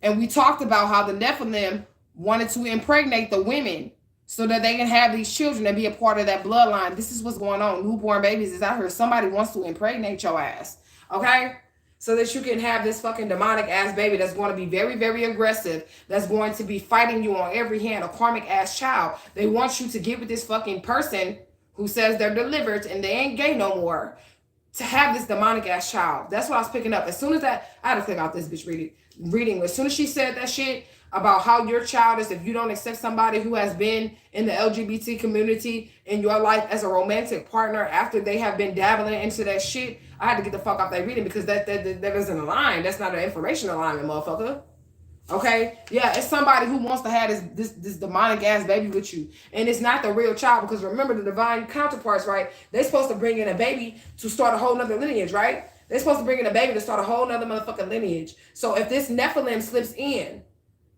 And we talked about how the Nephilim wanted to impregnate the women so that they can have these children and be a part of that bloodline. This is what's going on. Newborn babies is out here. Somebody wants to impregnate your ass, okay? So that you can have this fucking demonic ass baby that's going to be very, very aggressive, that's going to be fighting you on every hand, a karmic ass child. They want you to get with this fucking person who says they're delivered and they ain't gay no more, to have this demonic ass child. That's what I was picking up. As soon as I had to click out this bitch reading. As soon as she said that shit about how your child is, if you don't accept somebody who has been in the LGBT community in your life as a romantic partner after they have been dabbling into that shit, I had to get the fuck off that reading, because that doesn't align. That's not an information alignment, motherfucker. Okay? Yeah, it's somebody who wants to have this demonic ass baby with you. And it's not the real child, because remember the divine counterparts, right? They're supposed to bring in a baby to start a whole nother lineage, right? They're supposed to bring in a baby to start a whole nother motherfucking lineage. So if this Nephilim slips in,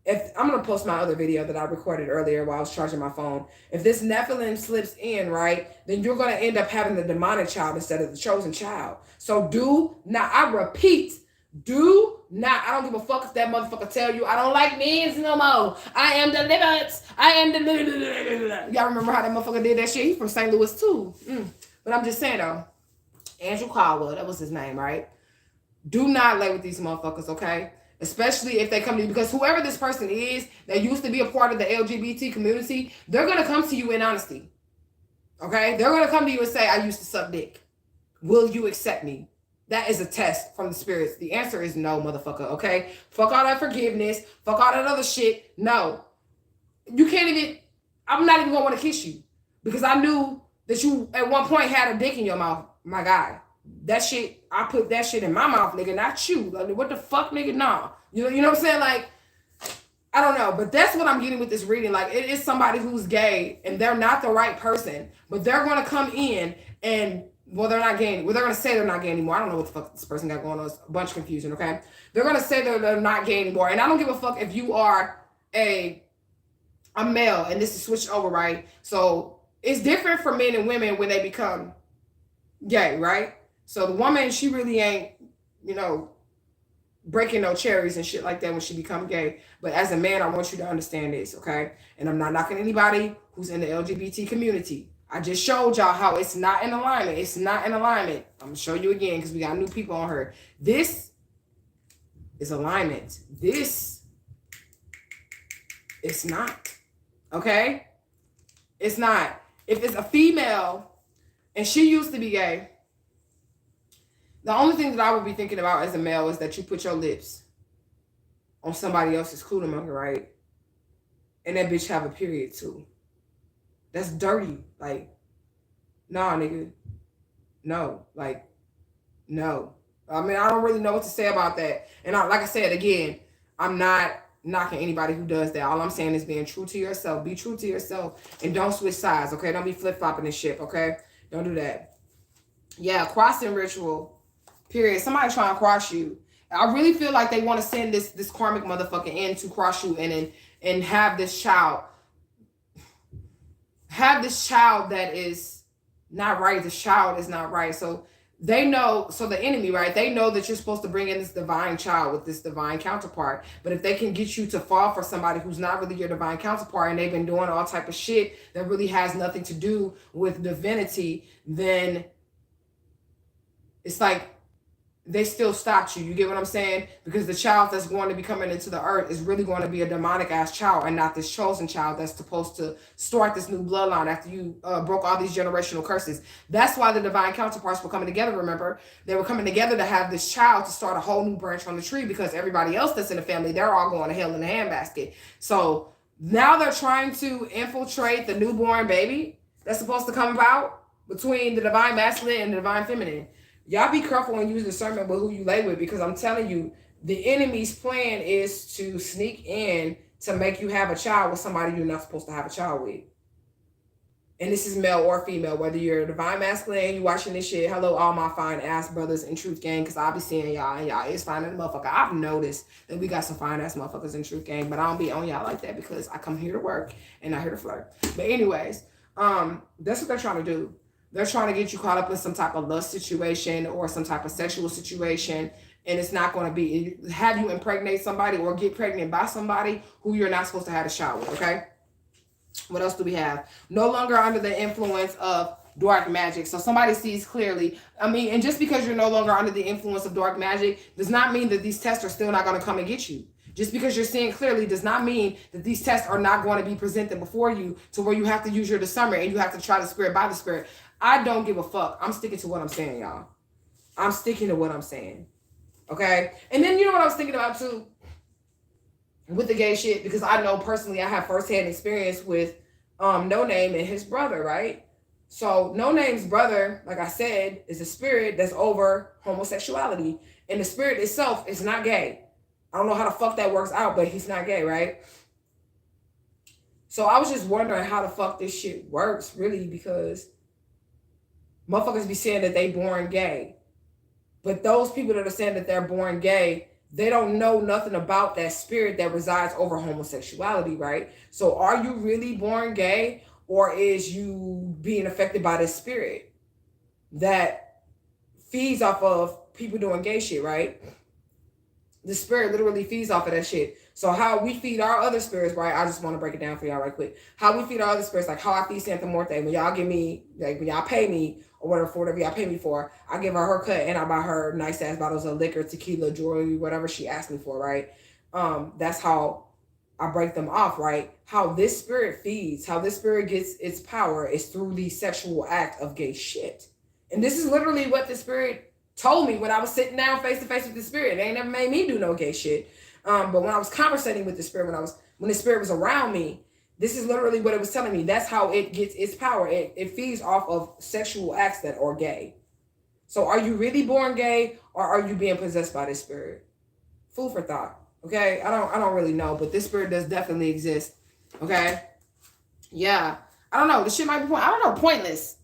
if I'm going to post my other video that I recorded earlier while I was charging my phone. If this Nephilim slips in, right, then you're going to end up having the demonic child instead of the chosen child. So do not, I repeat, do not, I don't give a fuck if that motherfucker tell you, I don't like men no more. I am delivered. I am delivered. Y'all remember how that motherfucker did that shit? He's from St. Louis too. But I'm just saying though, Andrew Caldwell, that was his name, right? Do not lay with these motherfuckers, okay? Especially if they come to you, because whoever this person is that used to be a part of the LGBT community, they're going to come to you in honesty. Okay? They're going to come to you and say, I used to suck dick. Will you accept me? That is a test from the spirits. The answer is no, motherfucker. Okay? Fuck all that forgiveness. Fuck all that other shit. No. You can't even, I'm not even going to want to kiss you, because I knew that you at one point had a dick in your mouth, my guy. That shit, I put that shit in my mouth, nigga, not you. Like, what the fuck, nigga? Nah. You know what I'm saying? Like, I don't know. But that's what I'm getting with this reading. Like, it is somebody who's gay and they're not the right person, but they're going to come in and, well, they're not gay. Well, they're going to say they're not gay anymore. I don't know what the fuck this person got going on. It's a bunch of confusion, okay? They're going to say they're not gay anymore. And I don't give a fuck if you are a male and this is switched over, right? So it's different for men and women when they become gay, right? So the woman, she really ain't, breaking no cherries and shit like that when she become gay. But as a man, I want you to understand this, okay? And I'm not knocking anybody who's in the LGBT community. I just showed y'all how it's not in alignment. It's not in alignment. I'm going to show you again because we got new people on her. This is alignment. This is not, okay? It's not. If it's a female and she used to be gay, the only thing that I would be thinking about as a male is that you put your lips on somebody else's cooter monkey, right? And that bitch have a period too. That's dirty. Like, nah, nigga. No. Like, no. I mean, I don't really know what to say about that. And like I said, again, I'm not knocking anybody who does that. All I'm saying is being true to yourself. Be true to yourself and don't switch sides, okay? Don't be flip-flopping this shit, okay? Don't do that. Yeah, crossing ritual. Period. Somebody trying to cross you. I really feel like they want to send this karmic motherfucker in to cross you and have this child. Have this child that is not right. This child is not right. So They know, so the enemy, right? They know that you're supposed to bring in this divine child with this divine counterpart. But if they can get you to fall for somebody who's not really your divine counterpart, and they've been doing all type of shit that really has nothing to do with divinity, then it's like they still stopped you. You get what I'm saying? Because the child that's going to be coming into the earth is really going to be a demonic ass child, and not this chosen child that's supposed to start this new bloodline after you broke all these generational curses. That's why the divine counterparts were coming together. Remember, they were coming together to have this child to start a whole new branch on the tree, because everybody else that's in the family, they're all going to hell in a handbasket. So now they're trying to infiltrate the newborn baby that's supposed to come about between the divine masculine and the divine feminine. Y'all be careful when you use discernment with who you lay with, because I'm telling you, the enemy's plan is to sneak in to make you have a child with somebody you're not supposed to have a child with. And this is male or female, whether you're a divine masculine, you watching this shit. Hello, all my fine ass brothers in Truth Gang, because I'll be seeing y'all, and y'all is fine as a motherfucker. I've noticed that we got some fine ass motherfuckers in Truth Gang, but I don't be on y'all like that because I come here to work and not here to flirt. But anyways, that's what they're trying to do. They're trying to get you caught up in some type of lust situation or some type of sexual situation. And it's not going to be, have you impregnate somebody or get pregnant by somebody who you're not supposed to have a child with, okay? What else do we have? No longer under the influence of dark magic. So somebody sees clearly. I mean, and just because you're no longer under the influence of dark magic does not mean that these tests are still not going to come and get you. Just because you're seeing clearly does not mean that these tests are not going to be presented before you to where you have to use your discernment and you have to try the spirit by the spirit. I don't give a fuck. I'm sticking to what I'm saying, y'all. I'm sticking to what I'm saying. Okay? And then you know what I was thinking about too? With the gay shit, because I know personally I have firsthand experience with No Name and his brother, right? So No Name's brother, like I said, is a spirit that's over homosexuality. And the spirit itself is not gay. I don't know how the fuck that works out, but he's not gay, right? So I was just wondering how the fuck this shit works, really, because motherfuckers be saying that they born gay. But those people that are saying that they're born gay, they don't know nothing about that spirit that resides over homosexuality, right? So are you really born gay, or is you being affected by this spirit that feeds off of people doing gay shit, right? The spirit literally feeds off of that shit. So how we feed our other spirits, right? I just want to break it down for y'all right quick. How we feed our other spirits, like how I feed Santa Muerte. When y'all give me, like when y'all pay me or whatever, for whatever y'all pay me for, I give her her cut and I buy her nice ass bottles of liquor, tequila, jewelry, whatever she asked me for, right? That's how I break them off, right? How this spirit feeds, how this spirit gets its power is through the sexual act of gay shit. And this is literally what the spirit told me when I was sitting down face to face with the spirit. They ain't never made me do no gay shit. But when I was conversating with the spirit, when the spirit was around me, this is literally what it was telling me. That's how it gets its power. It feeds off of sexual acts that are gay. So are you really born gay, or are you being possessed by this spirit? Food for thought. Okay, I don't really know, but this spirit does definitely exist. Okay, yeah, I don't know. This shit might be pointless.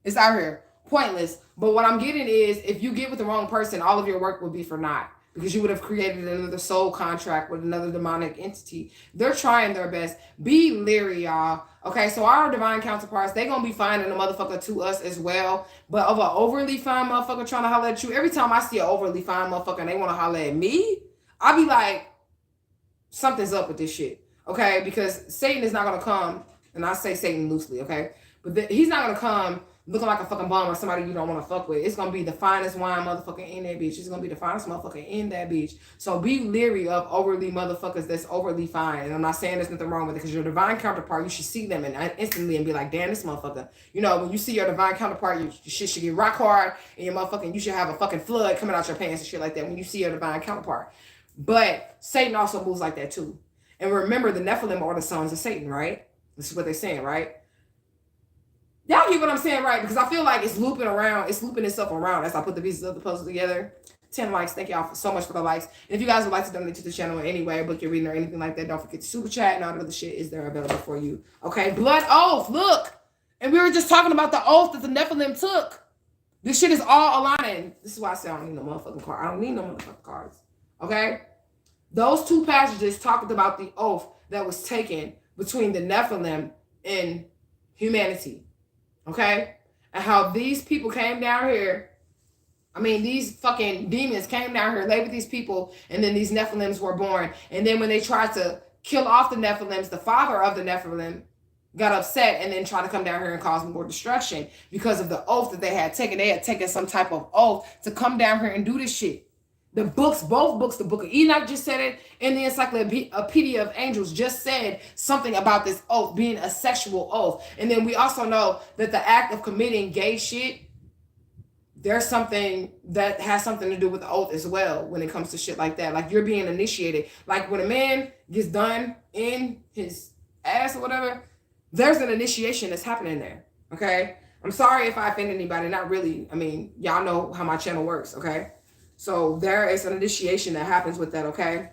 It's out here, pointless. But what I'm getting is, if you get with the wrong person, all of your work will be for naught, because you would have created another soul contract with another demonic entity. They're trying their best. Be leery, y'all. Okay, so our divine counterparts, they gonna be finding a motherfucker to us as well. But of an overly fine motherfucker trying to holler at you, every time I see an overly fine motherfucker and they want to holler at me, I'll be like, something's up with this shit. Okay, because Satan is not gonna come, and I say Satan loosely, okay? But he's not gonna come looking like a fucking bum or somebody you don't want to fuck with. It's going to be the finest wine motherfucker in that bitch. It's going to be the finest motherfucker in that bitch. So be leery of overly motherfuckers that's overly fine. And I'm not saying there's nothing wrong with it, because your divine counterpart, you should see them and instantly and be like, damn, this motherfucker. You know, when you see your divine counterpart, your shit should get rock hard, and your motherfucking, you should have a fucking flood coming out your pants and shit like that when you see your divine counterpart. But Satan also moves like that too. And remember, the Nephilim are the sons of Satan, right? This is what they're saying, right? Y'all get what I'm saying, right? Because I feel like it's looping itself around as I put the pieces of the puzzle together. 10 likes. Thank y'all so much for the likes. And if you guys would like to donate to the channel in any way, book your reading or anything like that, don't forget to super chat, and all the other shit is there available for you. Okay, blood oath. Look. And we were just talking about the oath that the Nephilim took. This shit is all aligning. This is why I say I don't need no motherfucking card. I don't need no motherfucking cards. Okay? Those two passages talked about the oath that was taken between the Nephilim and humanity. Okay? And how these people came down here I mean, these fucking demons came down here, lay with these people, and then these Nephilims were born. And then when they tried to kill off the Nephilims, the father of the Nephilim got upset and then tried to come down here and cause more destruction because of the oath that they had taken. They had taken some type of oath to come down here and do this shit. The books, both books, the book of Enoch just said it, and the Encyclopedia of Angels just said something about this oath being a sexual oath. And then we also know that the act of committing gay shit, there's something that has something to do with the oath as well when it comes to shit like that. Like you're being initiated. Like when a man gets done in his ass or whatever, there's an initiation that's happening there. Okay? I'm sorry if I offend anybody. Not really. I mean, y'all know how my channel works. Okay? So there is an initiation that happens with that. Okay?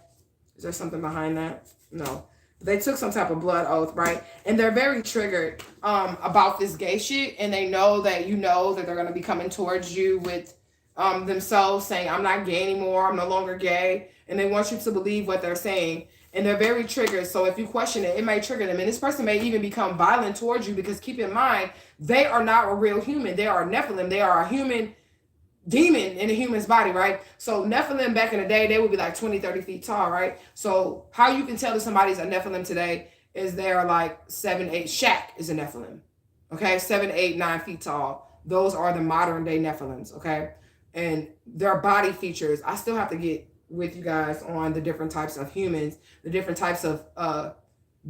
Is there something behind that? No. They took some type of blood oath, right? And they're very triggered about this gay shit. And they know that you know that they're going to be coming towards you with themselves saying, I'm not gay anymore. I'm no longer gay. And they want you to believe what they're saying. And they're very triggered. So if you question it, it may trigger them. And this person may even become violent towards you because keep in mind, they are not a real human. They are a Nephilim. They are a human demon in a human's body, right? So Nephilim back in the day, they would be like 20, 30 feet tall, right? So how you can tell that somebody's a Nephilim today is they're like 7, 8. Shaq is a Nephilim, okay? 7, 8, 9 feet tall. Those are the modern day Nephilims, okay? And their body features, I still have to get with you guys on the different types of humans, the different types of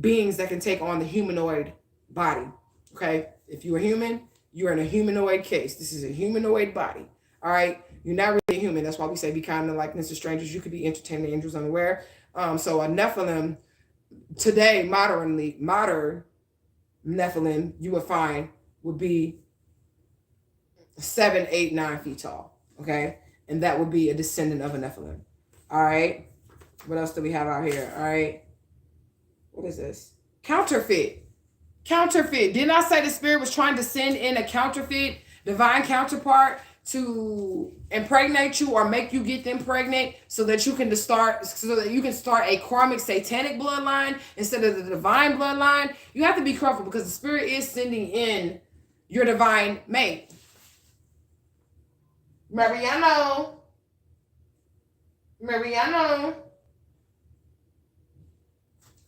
beings that can take on the humanoid body, okay? If you're a human, you're in a humanoid case. This is a humanoid body. All right, you're not really human. That's why we say be kind to likeness to strangers. You could be entertaining the angels unaware. So a Nephilim today, modern Nephilim, you would find would be 7, 8, 9 feet tall. Okay, and that would be a descendant of a Nephilim. All right, what else do we have out here? All right, what is this? Counterfeit. Didn't I say the spirit was trying to send in a counterfeit divine counterpart to impregnate you or make you get them pregnant so that you can start a karmic satanic bloodline instead of the divine bloodline? You have to be careful because the spirit is sending in your divine mate. Mariano.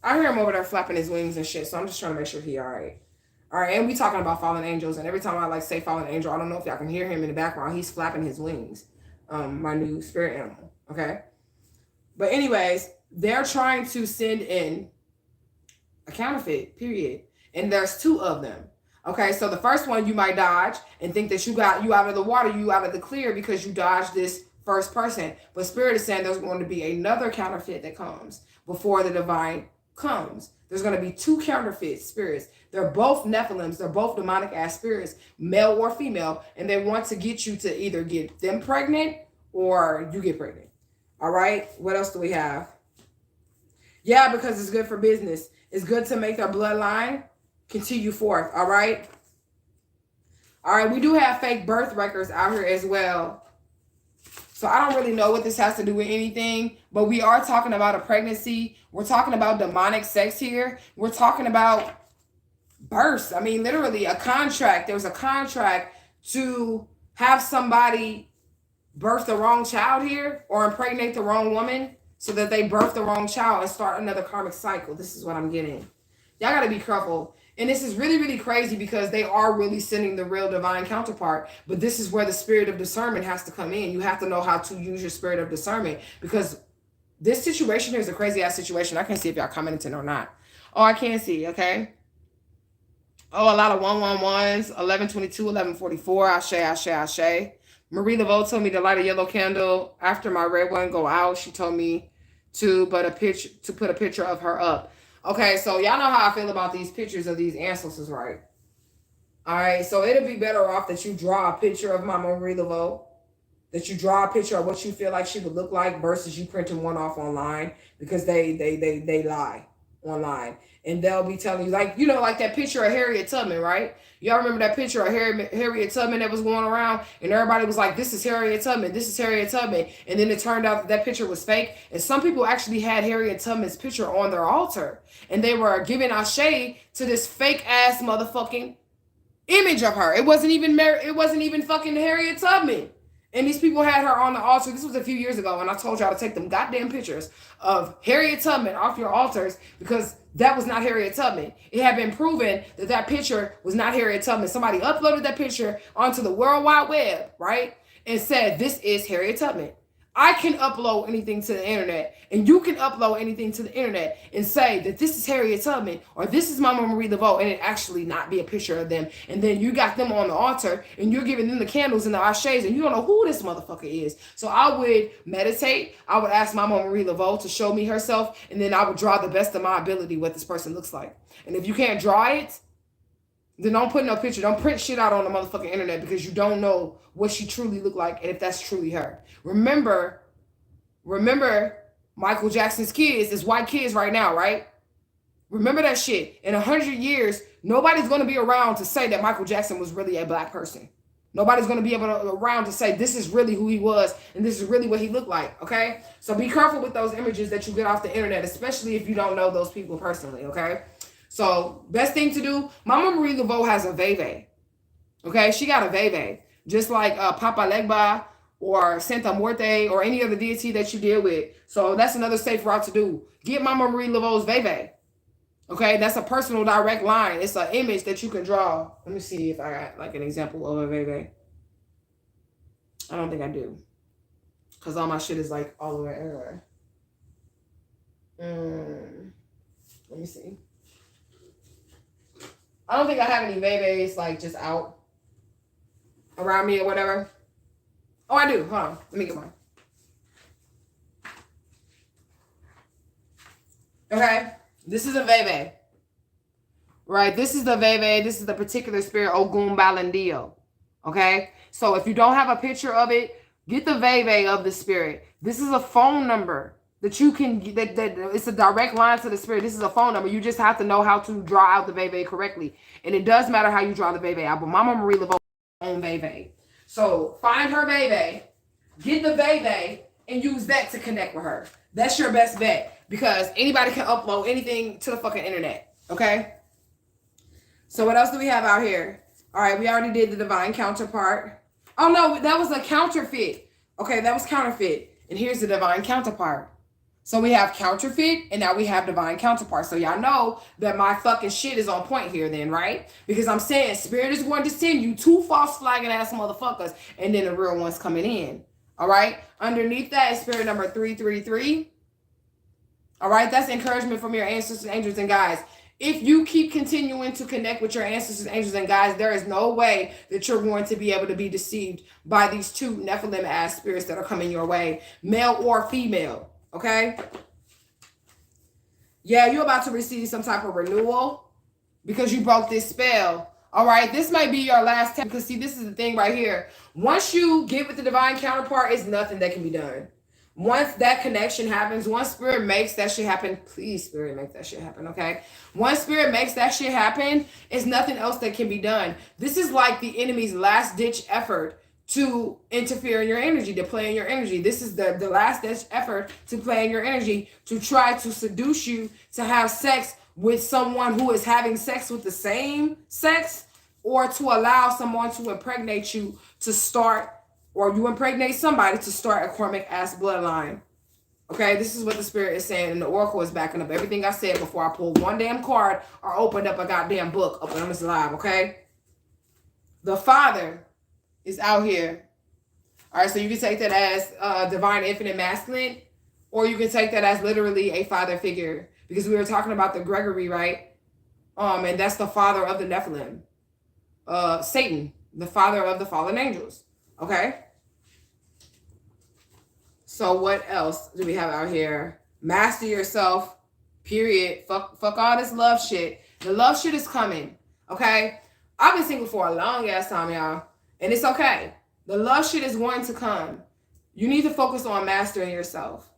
I hear him over there flapping his wings and shit, so I'm just trying to make sure he all right. All right, and we talking about fallen angels, and every time I like say fallen angel, I don't know if y'all can hear him in the background. He's flapping his wings, my new spirit animal, okay? But anyways, they're trying to send in a counterfeit, period. And there's 2 of them, okay? So the first one you might dodge and think that you out of the water, you out of the clear because you dodged this first person. But spirit is saying there's going to be another counterfeit that comes before the divine comes. There's going to be 2 counterfeit spirits. They're both Nephilims. They're both demonic ass spirits, male or female. And they want to get you to either get them pregnant or you get pregnant. All right. What else do we have? Yeah, because it's good for business. It's good to make their bloodline continue forth. All right. All right. We do have fake birth records out here as well. So I don't really know what this has to do with anything, but we are talking about a pregnancy. We're talking about demonic sex here. We're talking about births. I mean, literally a contract. There's a contract to have somebody birth the wrong child here or impregnate the wrong woman so that they birth the wrong child and start another karmic cycle. This is what I'm getting. Y'all got to be careful. And this is really, really crazy because they are really sending the real divine counterpart. But this is where the spirit of discernment has to come in. You have to know how to use your spirit of discernment because this situation here is a crazy ass situation. I can't see if y'all commenting or not. Oh, I can't see. Okay. Oh, a lot of 111s, 1122, 1144. Asha. Marie Laveau told me to light a yellow candle after my red one go out. She told me to put a picture of her up. Okay, so y'all know how I feel about these pictures of these ancestors, right? All right, so it'll be better off that you draw a picture of Mama Marie Laveau, that you draw a picture of what you feel like she would look like versus you printing one off online because they lie online. And they'll be telling you, like, you know, like that picture of Harriet Tubman, right? Y'all remember that picture of Harriet Tubman that was going around and everybody was like, this is Harriet Tubman, this is Harriet Tubman. And then it turned out that picture was fake. And some people actually had Harriet Tubman's picture on their altar. And they were giving Asha to this fake ass motherfucking image of her. It wasn't even fucking Harriet Tubman. And these people had her on the altar. This was a few years ago, and I told y'all to take them goddamn pictures of Harriet Tubman off your altars because that was not Harriet Tubman. It had been proven that that picture was not Harriet Tubman. Somebody uploaded that picture onto the World Wide Web, right? And said, this is Harriet Tubman. I can upload anything to the internet, and you can upload anything to the internet and say that this is Harriet Tubman or this is Mama Marie Laveau, and it actually not be a picture of them. And then you got them on the altar, and you're giving them the candles and the ashays, and you don't know who this motherfucker is. So I would meditate. I would ask Mama Marie Laveau to show me herself, and then I would draw the best of my ability what this person looks like. And if you can't draw it, then don't put no picture. Don't print shit out on the motherfucking internet because you don't know what she truly looked like and if that's truly her. Remember Michael Jackson's kids is white kids right now, right? Remember that shit. In 100 years, nobody's going to be around to say that Michael Jackson was really a black person. Nobody's going to be around to say this is really who he was and this is really what he looked like, okay? So be careful with those images that you get off the internet, especially if you don't know those people personally, okay? So best thing to do, Mama Marie Laveau has a veve. Okay, she got a veve. Just like Papa Legba or Santa Muerte or any other deity that you deal with. So that's another safe route to do. Get Mama Marie Laveau's veve. Okay, that's a personal direct line. It's an image that you can draw. Let me see if I got like an example of a veve. I don't think I do. Because all my shit is like all over everywhere. Let me see. I don't think I have any veves like just out around me or whatever. Oh, I do. Hold on. Let me get one. Okay. This is a veve. Right? This is the veve. This is the particular spirit, Ogun Balandio. Okay? So if you don't have a picture of it, get the veve of the spirit. This is a phone number that you can, that it's a direct line to the spirit. This is a phone number. You just have to know how to draw out the veve correctly. And it does matter how you draw the veve out. But Mama Marie Laveau own veve. So find her veve, get the veve, and use that to connect with her. That's your best bet because anybody can upload anything to the fucking internet. Okay? So what else do we have out here? All right, we already did the divine counterpart. Oh no, that was a counterfeit. Okay, that was counterfeit. And here's the divine counterpart. So we have counterfeit, and now we have divine counterpart. So y'all know that my fucking shit is on point here then, right? Because I'm saying spirit is going to send you two false flagging ass motherfuckers, and then the real one's coming in. All right? Underneath that is spirit number 333. All right? That's encouragement from your ancestors, angels, and guides. If you keep continuing to connect with your ancestors, angels, and guides, there is no way that you're going to be able to be deceived by these two Nephilim ass spirits that are coming your way, male or female. Okay? Yeah, you're about to receive some type of renewal because you broke this spell. All right? This might be your last time because, see, this is the thing right here. Once you get with the divine counterpart, it's nothing that can be done. Once that connection happens, once spirit makes that shit happen, please, spirit, make that shit happen, okay? Once spirit makes that shit happen, it's nothing else that can be done. This is like the enemy's last-ditch effort to interfere in your energy, to play in your energy. This is the last-ditch effort to play in your energy, to try to seduce you to have sex with someone who is having sex with the same sex, or to allow someone to impregnate you to start, or you impregnate somebody to start a karmic ass bloodline. Okay, this is what the spirit is saying, and the oracle is backing up everything I said before I pulled one damn card or opened up a goddamn book. Open on this live, okay? The Father is out here. All right, so you can take that as divine infinite masculine, or you can take that as literally a father figure, because we were talking about the Gregory, right? And that's the father of the Nephilim. Satan, the father of the fallen angels. Okay? So what else do we have out here? Master yourself, period. Fuck all this love shit. The love shit is coming. Okay? I've been single for a long ass time, y'all. And it's okay. The love shit is going to come. You need to focus on mastering yourself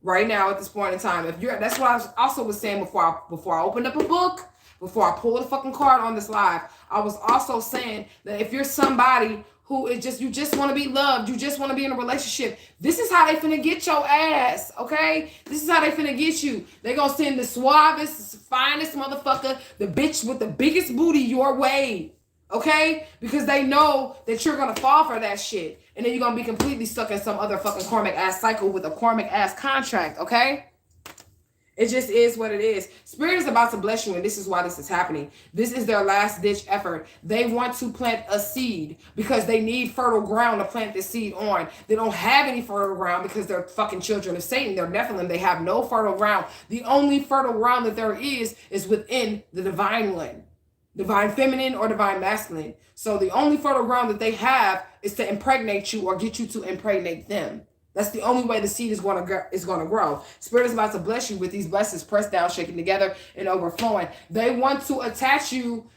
right now at this point in time. That's what I also was saying before I opened up a book, before I pulled a fucking card on this live. I was also saying that if you're somebody who is you just want to be loved, you just want to be in a relationship, this is how they finna get your ass, okay? This is how they finna get you. They gonna send the suavest, finest motherfucker, the bitch with the biggest booty your way. Okay? Because they know that you're going to fall for that shit. And then you're going to be completely stuck in some other fucking karmic ass cycle with a karmic ass contract. Okay? It just is what it is. Spirit is about to bless you, and this is why this is happening. This is their last ditch effort. They want to plant a seed because they need fertile ground to plant this seed on. They don't have any fertile ground because they're fucking children of Satan. They're Nephilim. They have no fertile ground. The only fertile ground that there is within the divine one. Divine feminine or divine masculine. So the only fertile ground that they have is to impregnate you or get you to impregnate them. That's the only way the seed is going to grow. Spirit is about to bless you with these blessings pressed down, shaken together, and overflowing. They want to attach you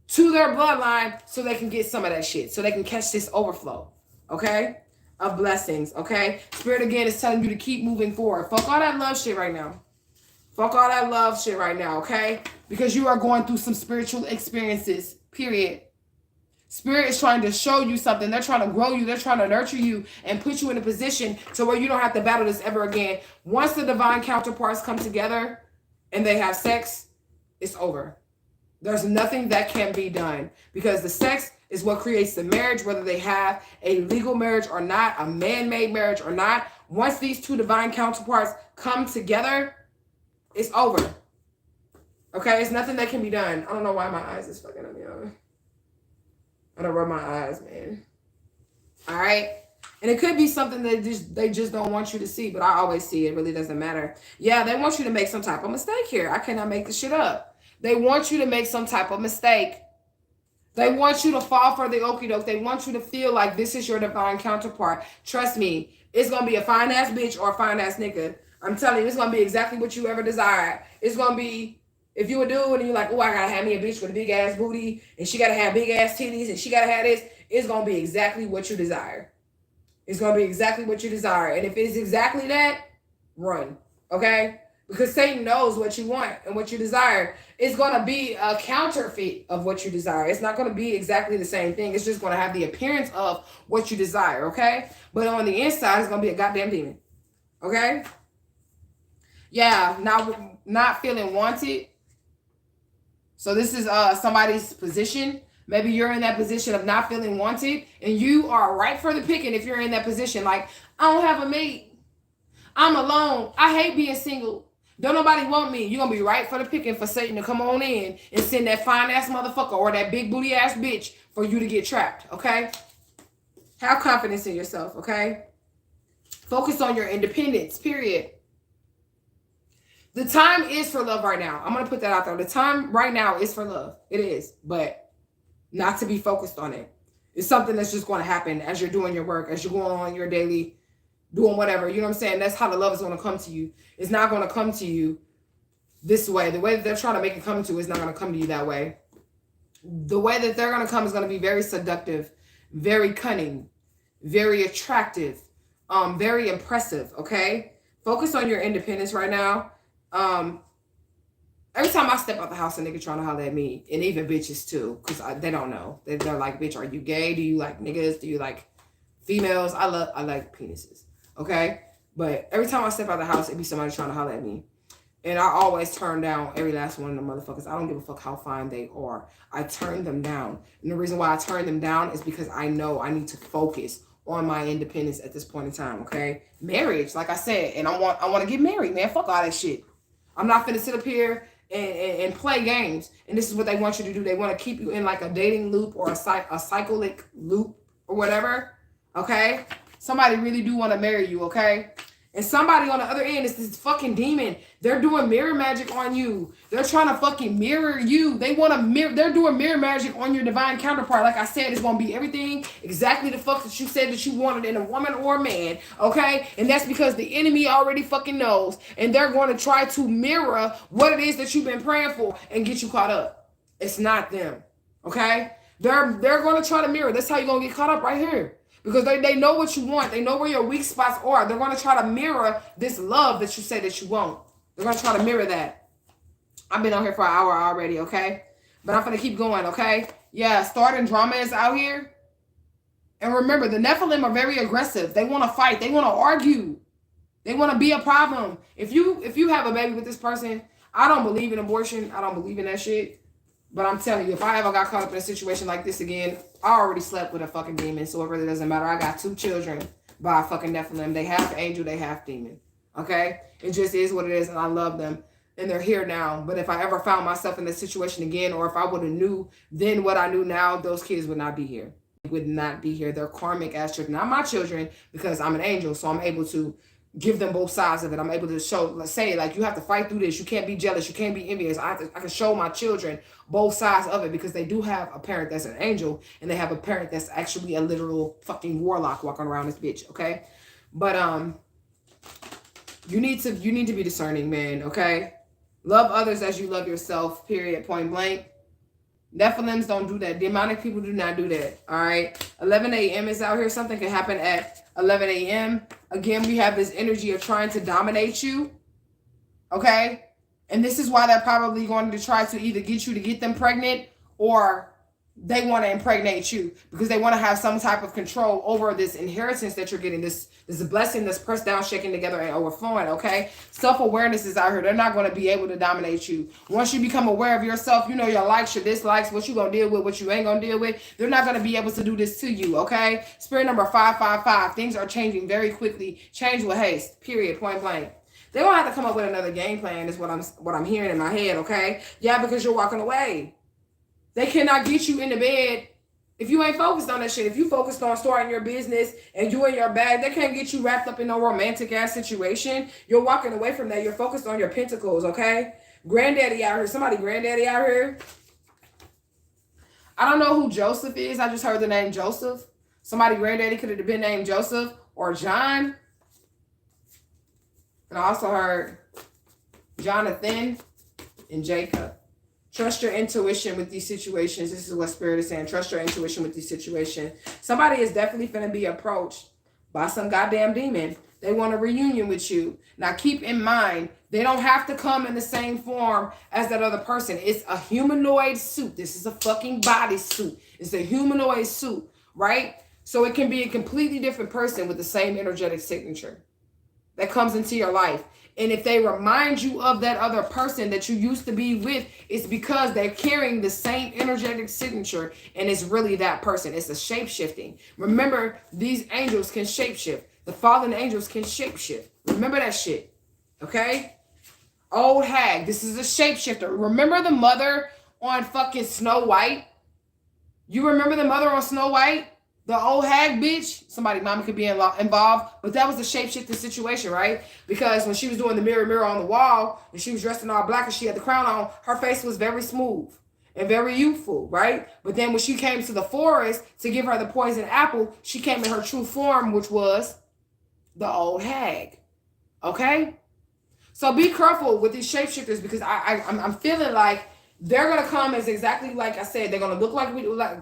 to their bloodline so they can get some of that shit, so they can catch this overflow, okay, of blessings, okay? Spirit, again, is telling you to keep moving forward. Fuck all that love shit right now. Fuck all that love shit right now, okay? Because you are going through some spiritual experiences, period. Spirit is trying to show you something. They're trying to grow you. They're trying to nurture you and put you in a position to where you don't have to battle this ever again. Once the divine counterparts come together and they have sex, it's over. There's nothing that can be done because the sex is what creates the marriage, whether they have a legal marriage or not, a man-made marriage or not. Once these two divine counterparts come together, it's over. Okay? It's nothing that can be done. I don't know why my eyes is fucking up, y'all. I don't rub my eyes, man. All right? And it could be something that they just don't want you to see, but I always see it. It really doesn't matter. Yeah, they want you to make some type of mistake here. I cannot make this shit up. They want you to make some type of mistake. They want you to fall for the okie doke. They want you to feel like this is your divine counterpart. Trust me, it's going to be a fine-ass bitch or a fine-ass nigga. I'm telling you, it's going to be exactly what you ever desired. It's going to be... If you a dude and you're like, oh, I gotta have me a bitch with a big ass booty and she gotta have big ass titties and she gotta have this, it's gonna be exactly what you desire. It's gonna be exactly what you desire. And if it's exactly that, run. Okay? Because Satan knows what you want and what you desire. It's gonna be a counterfeit of what you desire. It's not gonna be exactly the same thing. It's just gonna have the appearance of what you desire, okay? But on the inside, it's gonna be a goddamn demon. Okay? Yeah, now not feeling wanted. So this is somebody's position. Maybe you're in that position of not feeling wanted and you are right for the picking if you're in that position. Like, I don't have a mate. I'm alone. I hate being single. Don't nobody want me. You're going to be right for the picking for Satan to come on in and send that fine-ass motherfucker or that big booty-ass bitch for you to get trapped, okay? Have confidence in yourself, okay? Focus on your independence, period. The time is for love right now. I'm going to put that out there. The time right now is for love. It is, but not to be focused on it. It's something that's just going to happen as you're doing your work, as you're going on your daily, doing whatever. You know what I'm saying? That's how the love is going to come to you. It's not going to come to you this way. The way that they're trying to make it come to is not going to come to you that way. The way that they're going to come is going to be very seductive, very cunning, very attractive, very impressive, okay? Focus on your independence right now. Every time I step out the house, a nigga trying to holler at me, and even bitches too, because they don't know. They're like, bitch, are you gay? Do you like niggas? Do you like females? I like penises, okay? But every time I step out the house, it be somebody trying to holler at me. And I always turn down every last one of them motherfuckers. I don't give a fuck how fine they are. I turn them down. And the reason why I turn them down is because I know I need to focus on my independence at this point in time, okay? Marriage, like I said, and I want to get married, man. Fuck all that shit. I'm not finna sit up here and play games. And this is what they want you to do. They want to keep you in like a dating loop or a cyclic loop or whatever. Okay? Somebody really do want to marry you, okay? And somebody on the other end is this fucking demon. They're doing mirror magic on you. They're trying to fucking mirror you. They want to mirror. They're doing mirror magic on your divine counterpart. Like I said, it's going to be everything exactly the fuck that you said that you wanted in a woman or a man. Okay? And that's because the enemy already fucking knows. And they're going to try to mirror what it is that you've been praying for and get you caught up. It's not them. Okay? They're going to try to mirror. That's how you're going to get caught up right here. Because they know what you want. They know where your weak spots are. They're going to try to mirror this love that you say that you want. They're going to try to mirror that. I've been on here for an hour already, okay? But I'm going to keep going, okay? Yeah, starting drama is out here. And remember, the Nephilim are very aggressive. They want to fight. They want to argue. They want to be a problem. If you have a baby with this person, I don't believe in abortion. I don't believe in that shit. But I'm telling you, if I ever got caught up in a situation like this again, I already slept with a fucking demon, so it really doesn't matter. I got 2 children by a fucking Nephilim. They half angel, they half demon. Okay? It just is what it is, and I love them. And they're here now. But if I ever found myself in this situation again, or if I would have knew then what I knew now, those kids would not be here. Would not be here. They're karmic ass children. Not my children, because I'm an angel, so I'm able to give them both sides of it. I'm able to show, let's say, like, you have to fight through this. You can't be jealous. You can't be envious. I can show my children both sides of it, because they do have a parent that's an angel, and they have a parent that's actually a literal fucking warlock walking around this bitch, okay? But you need to be discerning, man, okay? Love others as you love yourself, period, point blank. Nephilims don't do that. Demonic people do not do that. All right. 11 a.m. is out here. Something can happen at 11 a.m. Again, we have this energy of trying to dominate you. Okay. And this is why they're probably going to try to either get you to get them pregnant, or they want to impregnate you, because they want to have some type of control over this inheritance that you're getting, this blessing that's pressed down, shaking together, and overflowing, okay? Self-awareness is out here. They're not going to be able to dominate you. Once you become aware of yourself, you know your likes, your dislikes, what you going to deal with, what you ain't going to deal with. They're not going to be able to do this to you, okay? Spirit number 555. Things are changing very quickly. Change with haste, period, point blank. They're going to have to come up with another game plan is what I'm hearing in my head, okay? Yeah, because you're walking away. They cannot get you in the bed if you ain't focused on that shit. If you focused on starting your business and you in your bag, they can't get you wrapped up in no romantic ass situation. You're walking away from that. You're focused on your pentacles, okay? Granddaddy out here. Somebody granddaddy out here. I don't know who Joseph is. I just heard the name Joseph. Somebody granddaddy could have been named Joseph or John. And I also heard Jonathan and Jacob. Trust your intuition with these situations. This is what Spirit is saying. Trust your intuition with these situations. Somebody is definitely going to be approached by some goddamn demon. They want a reunion with you. Now, keep in mind, they don't have to come in the same form as that other person. It's a humanoid suit. This is a fucking body suit. It's a humanoid suit, right? So it can be a completely different person with the same energetic signature that comes into your life. And if they remind you of that other person that you used to be with, it's because they're carrying the same energetic signature, and it's really that person. It's a shape-shifting. Remember, these angels can shape-shift. The fallen angels can shape-shift. Remember that shit, okay? Old hag, this is a shapeshifter. Remember the mother on fucking Snow White? You remember the mother on Snow White? The old hag bitch, somebody, mama could be involved, but that was a shapeshifting situation, right? Because when she was doing the mirror on the wall, and she was dressed in all black and she had the crown on, her face was very smooth and very youthful, right? But then when she came to the forest to give her the poison apple, she came in her true form, which was the old hag, okay? So be careful with these shapeshifters, because I'm feeling like they're going to come as exactly like I said. They're going to look like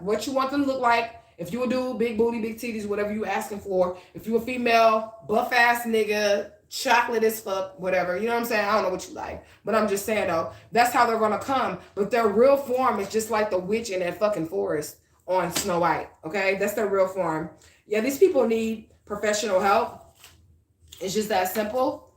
what you want them to look like. If you a dude, big booty, big titties, whatever you asking for. If you a female, buff ass nigga, chocolate as fuck, whatever. You know what I'm saying? I don't know what you like. But I'm just saying, though, that's how they're going to come. But their real form is just like the witch in that fucking forest on Snow White. Okay? That's their real form. Yeah, these people need professional help. It's just that simple.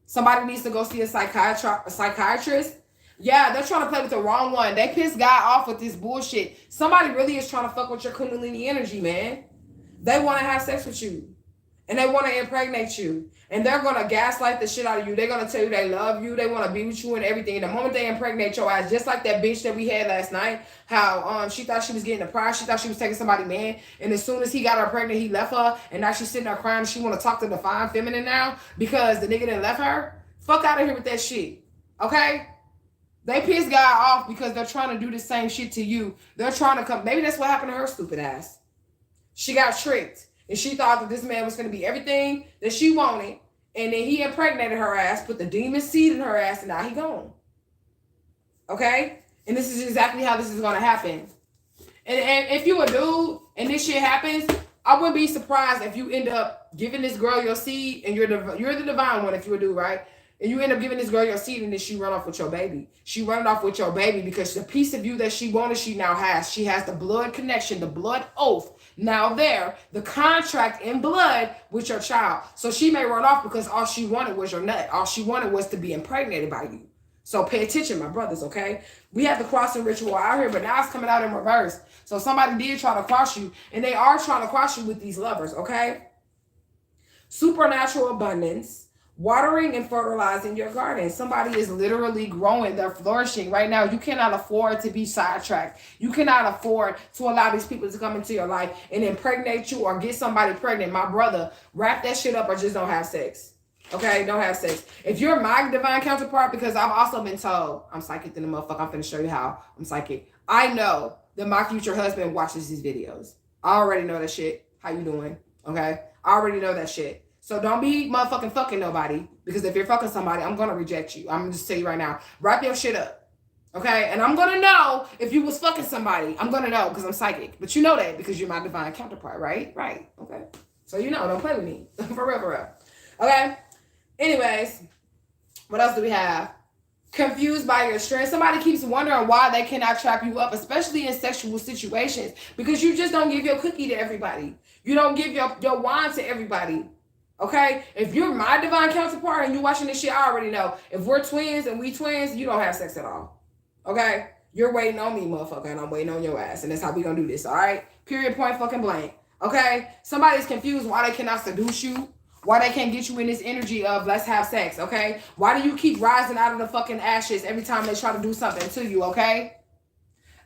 Somebody needs to go see a psychiatrist. Yeah, they're trying to play with the wrong one. They pissed God off with this bullshit. Somebody really is trying to fuck with your Kundalini energy, man. They want to have sex with you. And they want to impregnate you. And they're going to gaslight the shit out of you. They're going to tell you they love you. They want to be with you and everything. And the moment they impregnate your ass, just like that bitch that we had last night, how she thought she was getting a prize. She thought she was taking somebody's man. And as soon as he got her pregnant, he left her. And now she's sitting there crying. She want to talk to the fine feminine now because the nigga didn't left her. Fuck out of here with that shit. Okay? They piss God off because they're trying to do the same shit to you. They're trying to come. Maybe that's what happened to her stupid ass. She got tricked. And she thought that this man was going to be everything that she wanted. And then he impregnated her ass, put the demon seed in her ass, and now he gone. Okay? And this is exactly how this is going to happen. And if you a dude and this shit happens, I wouldn't be surprised if you end up giving this girl your seed, and you're the divine one if you a dude, right? And you end up giving this girl your seed, and then she run off with your baby. She run off with your baby because the piece of you that she wanted, she now has. She has the blood connection, the blood oath. Now there, the contract in blood with your child. So she may run off because all she wanted was your nut. All she wanted was to be impregnated by you. So pay attention, my brothers, okay? We have the crossing ritual out here, but now it's coming out in reverse. So somebody did try to cross you, and they are trying to cross you with these lovers, okay? Supernatural abundance, watering and fertilizing your garden. Somebody is literally growing. They're flourishing right now. You cannot afford to be sidetracked. You cannot afford to allow these people to come into your life and impregnate you or get somebody pregnant. My brother, wrap that shit up or just don't have sex. Okay, don't have sex. If you're my divine counterpart, because I've also been told, I'm psychic in the motherfucker, I'm finna show you how I'm psychic. I know that my future husband watches these videos. I already know that shit. How you doing? Okay? I already know that shit. So don't be motherfucking fucking nobody, because if you're fucking somebody, I'm gonna reject you. I'm gonna just tell you right now. Wrap your shit up. Okay? And I'm gonna know if you was fucking somebody. I'm gonna know because I'm psychic. But you know that because you're my divine counterpart, right? Right. Okay. So you know, don't play with me. For real, for real. Okay? Anyways, what else do we have? Confused by your strength. Somebody keeps wondering why they cannot trap you up, especially in sexual situations, because you just don't give your cookie to everybody. You don't give your wine to everybody. Okay? If you're my divine counterpart and you're watching this shit, I already know. If we're twins and we twins, you don't have sex at all. Okay? You're waiting on me, motherfucker, and I'm waiting on your ass. And that's how we gonna do this, all right? Period, point, fucking blank. Okay? Somebody's confused why they cannot seduce you. Why they can't get you in this energy of let's have sex, okay? Why do you keep rising out of the fucking ashes every time they try to do something to you, okay?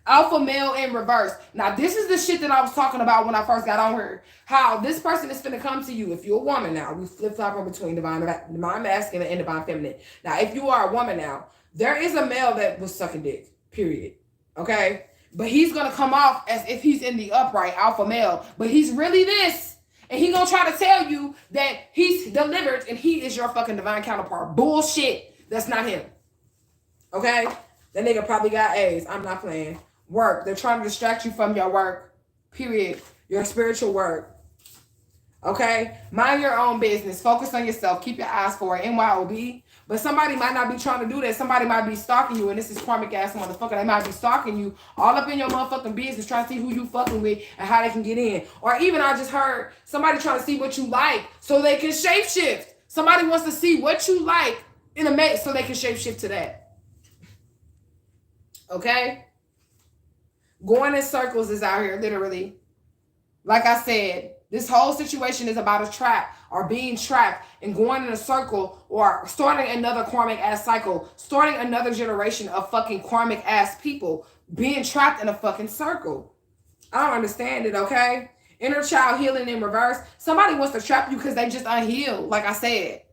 Alpha male in reverse. Now, this is the shit that I was talking about when I first got on here. How this person is finna come to you. If you're a woman now, we flip-flop between divine masculine and divine feminine. Now, if you are a woman now, there is a male that was sucking dick, period, okay? But he's gonna come off as if he's in the upright alpha male, but he's really this. And he gonna try to tell you that he's delivered and he is your fucking divine counterpart. Bullshit. That's not him. Okay? That nigga probably got A's. I'm not playing. Work. They're trying to distract you from your work. Period. Your spiritual work. Okay? Mind your own business. Focus on yourself. Keep your eyes forward. NYOB. But somebody might not be trying to do that. Somebody might be stalking you, and this is karmic ass motherfucker. They might be stalking you all up in your motherfucking business, trying to see who you fucking with and how they can get in. Or even I just heard somebody trying to see what you like so they can shapeshift. Somebody wants to see what you like in a mate so they can shapeshift to that. Okay? Going in circles is out here, literally. Like I said, this whole situation is about a trap or being trapped and going in a circle or starting another karmic ass cycle, starting another generation of fucking karmic ass people being trapped in a fucking circle. I don't understand it, okay? Inner child healing in reverse. Somebody wants to trap you because they just unhealed, like I said.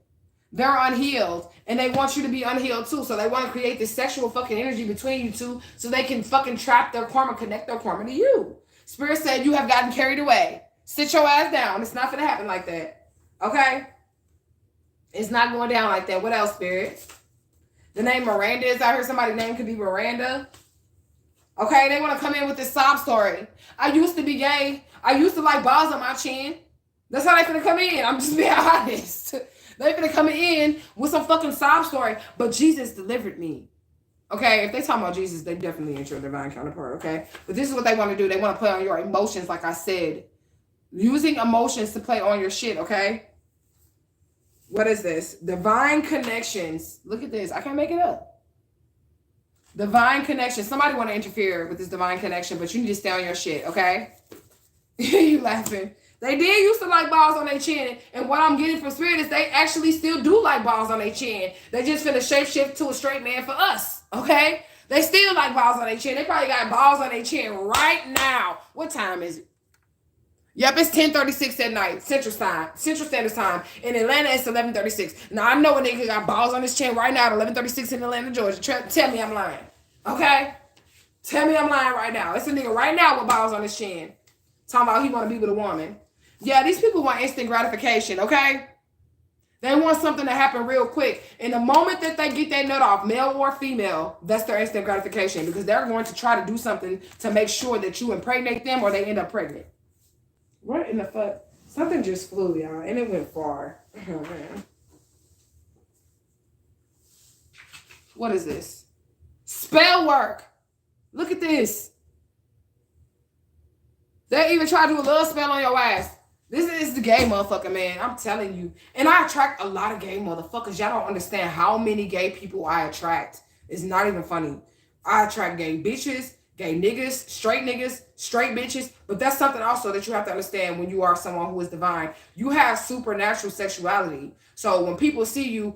They're unhealed and they want you to be unhealed too. So they want to create this sexual fucking energy between you two so they can fucking trap their karma, connect their karma to you. Spirit said you have gotten carried away. Sit your ass down. It's not going to happen like that. Okay? It's not going down like that. What else, Spirit? The name Miranda is out here. Somebody's name could be Miranda. Okay? They want to come in with this sob story. I used to be gay. I used to like balls on my chin. That's how they finna come in. I'm just being honest. They finna come in with some fucking sob story. But Jesus delivered me. Okay? If they talking about Jesus, they definitely ain't your divine counterpart. Okay? But this is what they want to do. They want to play on your emotions, like I said. Using emotions to play on your shit, okay? What is this? Divine connections. Look at this. I can't make it up. Divine connection. Somebody want to interfere with this divine connection, but you need to stay on your shit, okay? You laughing. They did used to like balls on their chin, and what I'm getting from Spirit is they actually still do like balls on their chin. They just finna shapeshift to a straight man for us, okay? They still like balls on their chin. They probably got balls on their chin right now. What time is it? Yep, it's 10:36 at night, Central Standard Time. In Atlanta, it's 11:36. Now, I know a nigga got balls on his chin right now at 11:36 in Atlanta, Georgia. Tell me I'm lying, okay? Tell me I'm lying right now. It's a nigga right now with balls on his chin. Talking about he want to be with a woman. Yeah, these people want instant gratification, okay? They want something to happen real quick. And the moment that they get that nut off, male or female, that's their instant gratification because they're going to try to do something to make sure that you impregnate them or they end up pregnant. What in the fuck? Something just flew, y'all, and it went far. Oh, man. What is this? Spell work. Look at this. They even try to do a little spell on your ass. This is the gay motherfucker, man. I'm telling you. And I attract a lot of gay motherfuckers. Y'all don't understand how many gay people I attract. It's not even funny. I attract gay bitches, gay niggas, straight bitches. But that's something also that you have to understand when you are someone who is divine. You have supernatural sexuality. So when people see you,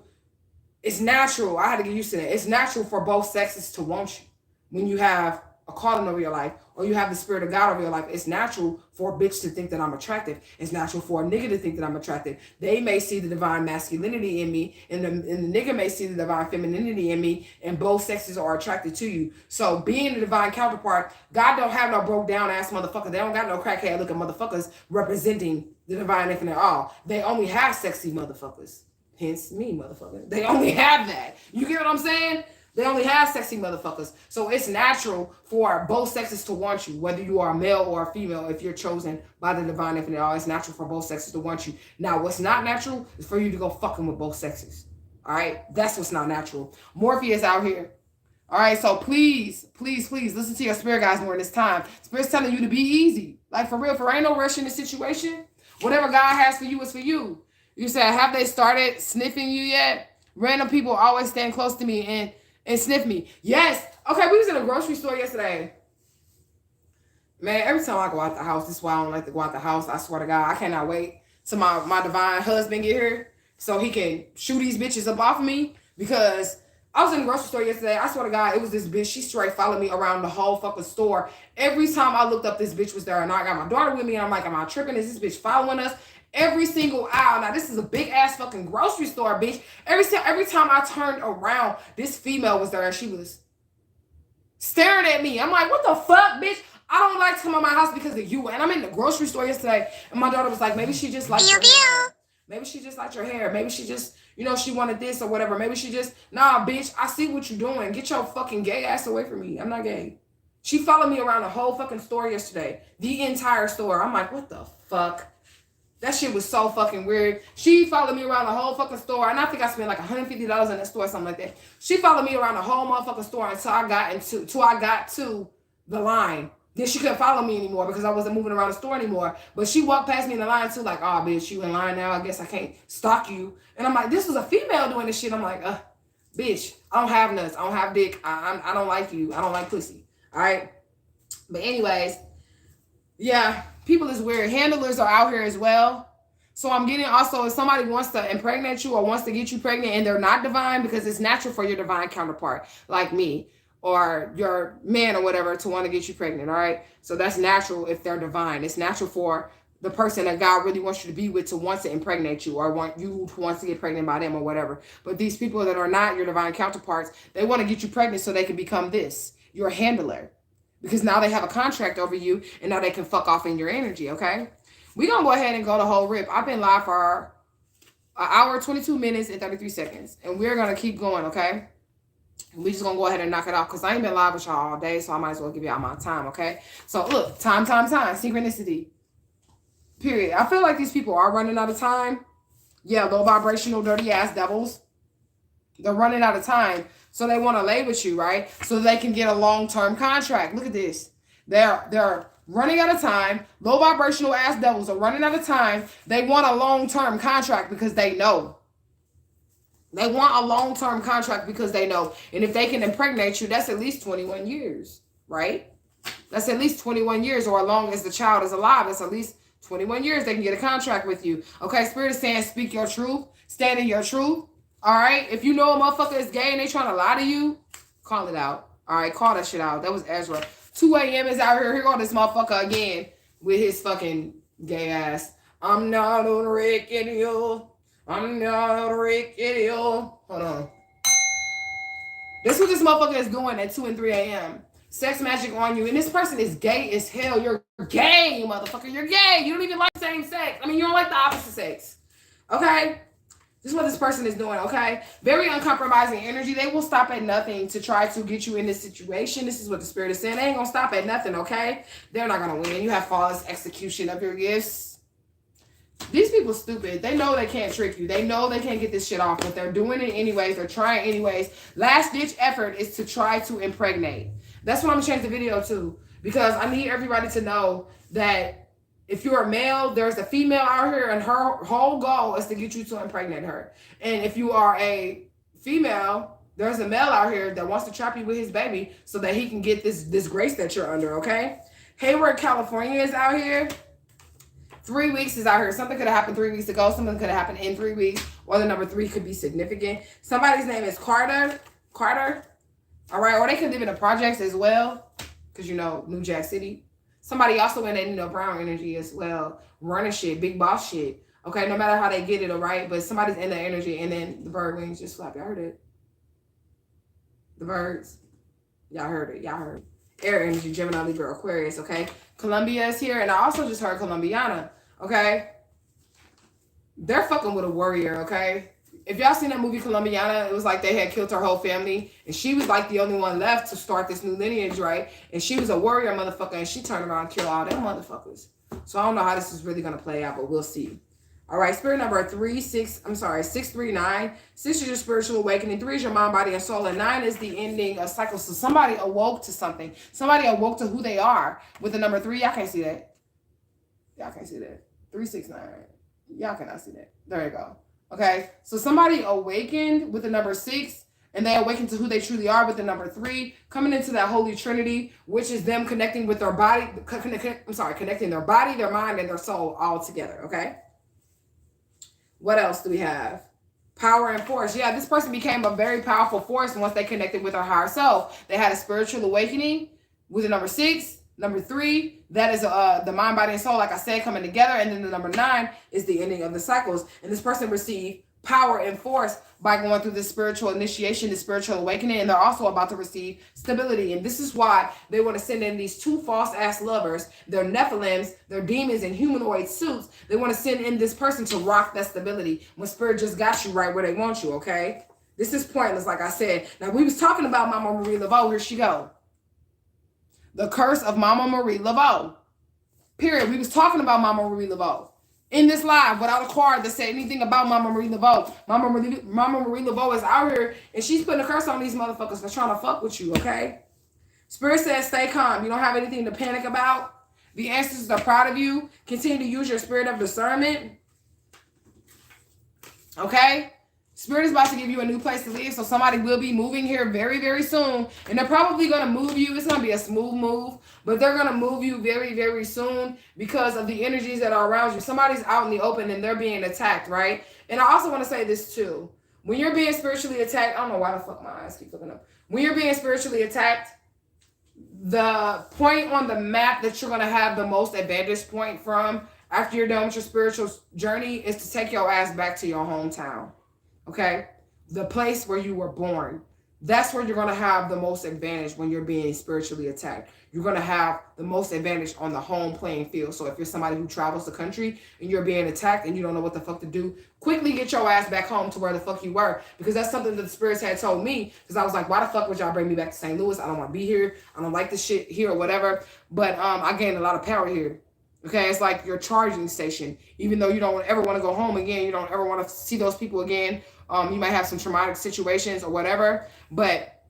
it's natural. I had to get used to that. It's natural for both sexes to want you. When you have a calling over your life or you have the spirit of God over your life, it's natural for a bitch to think that I'm attractive. It's natural for a nigga to think that I'm attractive. They may see the divine masculinity in me, and the nigga may see the divine femininity in me, and both sexes are attracted to you. So being the divine counterpart, God don't have no broke down ass motherfucker. They don't got no crackhead looking motherfuckers representing the divine infinite all. They only have sexy motherfuckers. Hence me, motherfucker. They only have that. You get what I'm saying? They only have sexy motherfuckers. So it's natural for both sexes to want you, whether you are a male or a female. If you're chosen by the divine infinite all, it's natural for both sexes to want you. Now, what's not natural is for you to go fucking with both sexes. All right? That's what's not natural. Morpheus out here. All right? So please, please, please listen to your spirit guys during this time. Spirit's telling you to be easy. Like, for real, for ain't no rush in the situation. Whatever God has for you is for you. You said, have they started sniffing you yet? Random people always stand close to me and sniff me. Yes. Okay, we was in a grocery store yesterday. Man, every time I go out the house, this is why I don't like to go out the house. I swear to God, I cannot wait till my divine husband get here so he can shoot these bitches up off of me. Because I was in the grocery store yesterday. I swear to God, it was this bitch. She straight followed me around the whole fucking store. Every time I looked up, this bitch was there. And I got my daughter with me. And I'm like, am I tripping? Is this bitch following us? Every single aisle. Now, this is a big-ass fucking grocery store, bitch. Every time I turned around, this female was there, and she was staring at me. I'm like, what the fuck, bitch? I don't like to come out my house because of you. And I'm in the grocery store yesterday, and my daughter was like, maybe she just liked your hair. Maybe she just liked your hair. Maybe she just, she wanted this or whatever. Maybe she just, nah, bitch, I see what you're doing. Get your fucking gay ass away from me. I'm not gay. She followed me around the whole fucking store yesterday. The entire store. I'm like, what the fuck? That shit was so fucking weird. She followed me around the whole fucking store. And I think I spent like $150 in that store or something like that. She followed me around the whole motherfucking store until I got to the line. Then she couldn't follow me anymore because I wasn't moving around the store anymore. But she walked past me in the line too, like, oh, bitch, you in line now. I guess I can't stalk you. And I'm like, this was a female doing this shit. I'm like, bitch, I don't have nuts. I don't have dick. I don't like you. I don't like pussy. All right? But anyways, yeah. People is weird. Handlers are out here as well. So I'm getting also, if somebody wants to impregnate you or wants to get you pregnant and they're not divine, because it's natural for your divine counterpart, like me, or your man or whatever, to want to get you pregnant, all right? So that's natural if they're divine. It's natural for the person that God really wants you to be with to want to impregnate you, or want you to want to get pregnant by them or whatever. But these people that are not your divine counterparts, they want to get you pregnant so they can become this, your handler. Because now they have a contract over you, and now they can fuck off in your energy, okay? We're going to go ahead and go the whole rip. I've been live for an hour, 22 minutes, and 33 seconds. And we're going to keep going, okay? We just going to go ahead and knock it off because I ain't been live with y'all all day, so I might as well give y'all my time, okay? So, look, time. Synchronicity. Period. I feel like these people are running out of time. Yeah, low vibrational, dirty ass devils. They're running out of time. So they want to lay with you, right? So they can get a long-term contract. Look at this. They're running out of time. Low vibrational ass devils are running out of time. They want a long-term contract because they know. They want a long-term contract because they know. And if they can impregnate you, that's at least 21 years, right? That's at least 21 years, or as long as the child is alive, that's at least 21 years they can get a contract with you. Okay, Spirit is saying, speak your truth. Stand in your truth. All right? If you know a motherfucker is gay and they trying to lie to you, call it out. All right? Call that shit out. That was Ezra. 2 a.m. is out here. Here go this motherfucker again with his fucking gay ass. I'm not on radio. I'm not on radio. Hold on. This is what this motherfucker is doing at 2 and 3 a.m. Sex magic on you. And this person is gay as hell. You're gay, motherfucker. You're gay. You don't even like same sex. I mean, you don't like the opposite sex. Okay? This is what this person is doing, okay? Very uncompromising energy. They will stop at nothing to try to get you in this situation. This is what the Spirit is saying. They ain't going to stop at nothing, okay? They're not going to win. You have flawless execution of your gifts. These people stupid. They know they can't trick you. They know they can't get this shit off, but they're doing it anyways. They're trying anyways. Last-ditch effort is to try to impregnate. That's what I'm going to change the video to, because I need everybody to know that if you're a male, there's a female out here, and her whole goal is to get you to impregnate her. And if you are a female, there's a male out here that wants to trap you with his baby so that he can get this grace that you're under, okay? Hayward, California is out here. 3 weeks is out here. Something could have happened 3 weeks ago. Something could have happened in 3 weeks. Or the number 3 could be significant. Somebody's name is Carter. All right. Or they could live in the projects as well. Because, you know, New Jack City. Somebody also in that, you know, brown energy as well. Running shit. Big boss shit. Okay. No matter how they get it, all right. But somebody's in that energy. And then the bird wings just flap. Y'all heard it? The birds. Y'all heard it. Y'all heard it. Air energy, Gemini, Libra, Aquarius, okay? Colombia is here, and I also just heard Colombiana, okay? They're fucking with a warrior, okay? If y'all seen that movie Colombiana, it was like they had killed her whole family, and she was like the only one left to start this new lineage, right? And she was a warrior motherfucker, and she turned around and killed all them motherfuckers. So I don't know how this is really going to play out, but we'll see. All right, spirit number 639. 6 is your spiritual awakening. 3 is your mind, body, and soul. And 9 is the ending of cycles. So somebody awoke to something. Somebody awoke to who they are. With the number 3, y'all can't see that. Y'all can't see that. 369. Y'all cannot see that. There you go. Okay, so somebody awakened with the number 6. And they awakened to who they truly are with the number 3. Coming into that Holy Trinity, which is them connecting with their body. Connecting their body, their mind, and their soul all together. Okay. What else do we have? Power and force. Yeah, this person became a very powerful force once they connected with their higher self. They had a spiritual awakening with the number 6. Number 3, that is the mind, body, and soul, like I said, coming together. And then the number 9 is the ending of the cycles. And this person received power and force by going through this spiritual initiation, this spiritual awakening, and they're also about to receive stability. And this is why they want to send in these 2 false-ass lovers. They're Nephilims, they're demons in humanoid suits. They want to send in this person to rock that stability when spirit just got you right where they want you, okay? This is pointless, like I said. Now, we was talking about Mama Marie Laveau. Here she go. The curse of Mama Marie Laveau. Period. We was talking about Mama Marie Laveau in this live without a card that said anything about Mama Marie Laveau. Mama Marie Laveau is out here and she's putting a curse on these motherfuckers for trying to fuck with you, okay? Spirit says stay calm. You don't have anything to panic about. The ancestors are proud of you. Continue to use your spirit of discernment. Okay? Spirit is about to give you a new place to live, so somebody will be moving here very, very soon. And they're probably going to move you. It's going to be a smooth move, but they're going to move you very, very soon because of the energies that are around you. Somebody's out in the open and they're being attacked, right? And I also want to say this too. When you're being spiritually attacked, I don't know why the fuck my eyes keep looking up. When you're being spiritually attacked, the point on the map that you're going to have the most advantage point from after you're done with your spiritual journey is to take your ass back to your hometown. Okay, the place where you were born. That's where you're going to have the most advantage when you're being spiritually attacked. You're going to have the most advantage on the home playing field. So if you're somebody who travels the country and you're being attacked and you don't know what the fuck to do, quickly get your ass back home to where the fuck you were. Because that's something that the spirits had told me. Because I was like, why the fuck would y'all bring me back to St. Louis? I don't want to be here. I don't like this shit here or whatever. But I gained a lot of power here. Okay, it's like your charging station. Even though you don't ever want to go home again, you don't ever want to see those people again. You might have some traumatic situations or whatever. But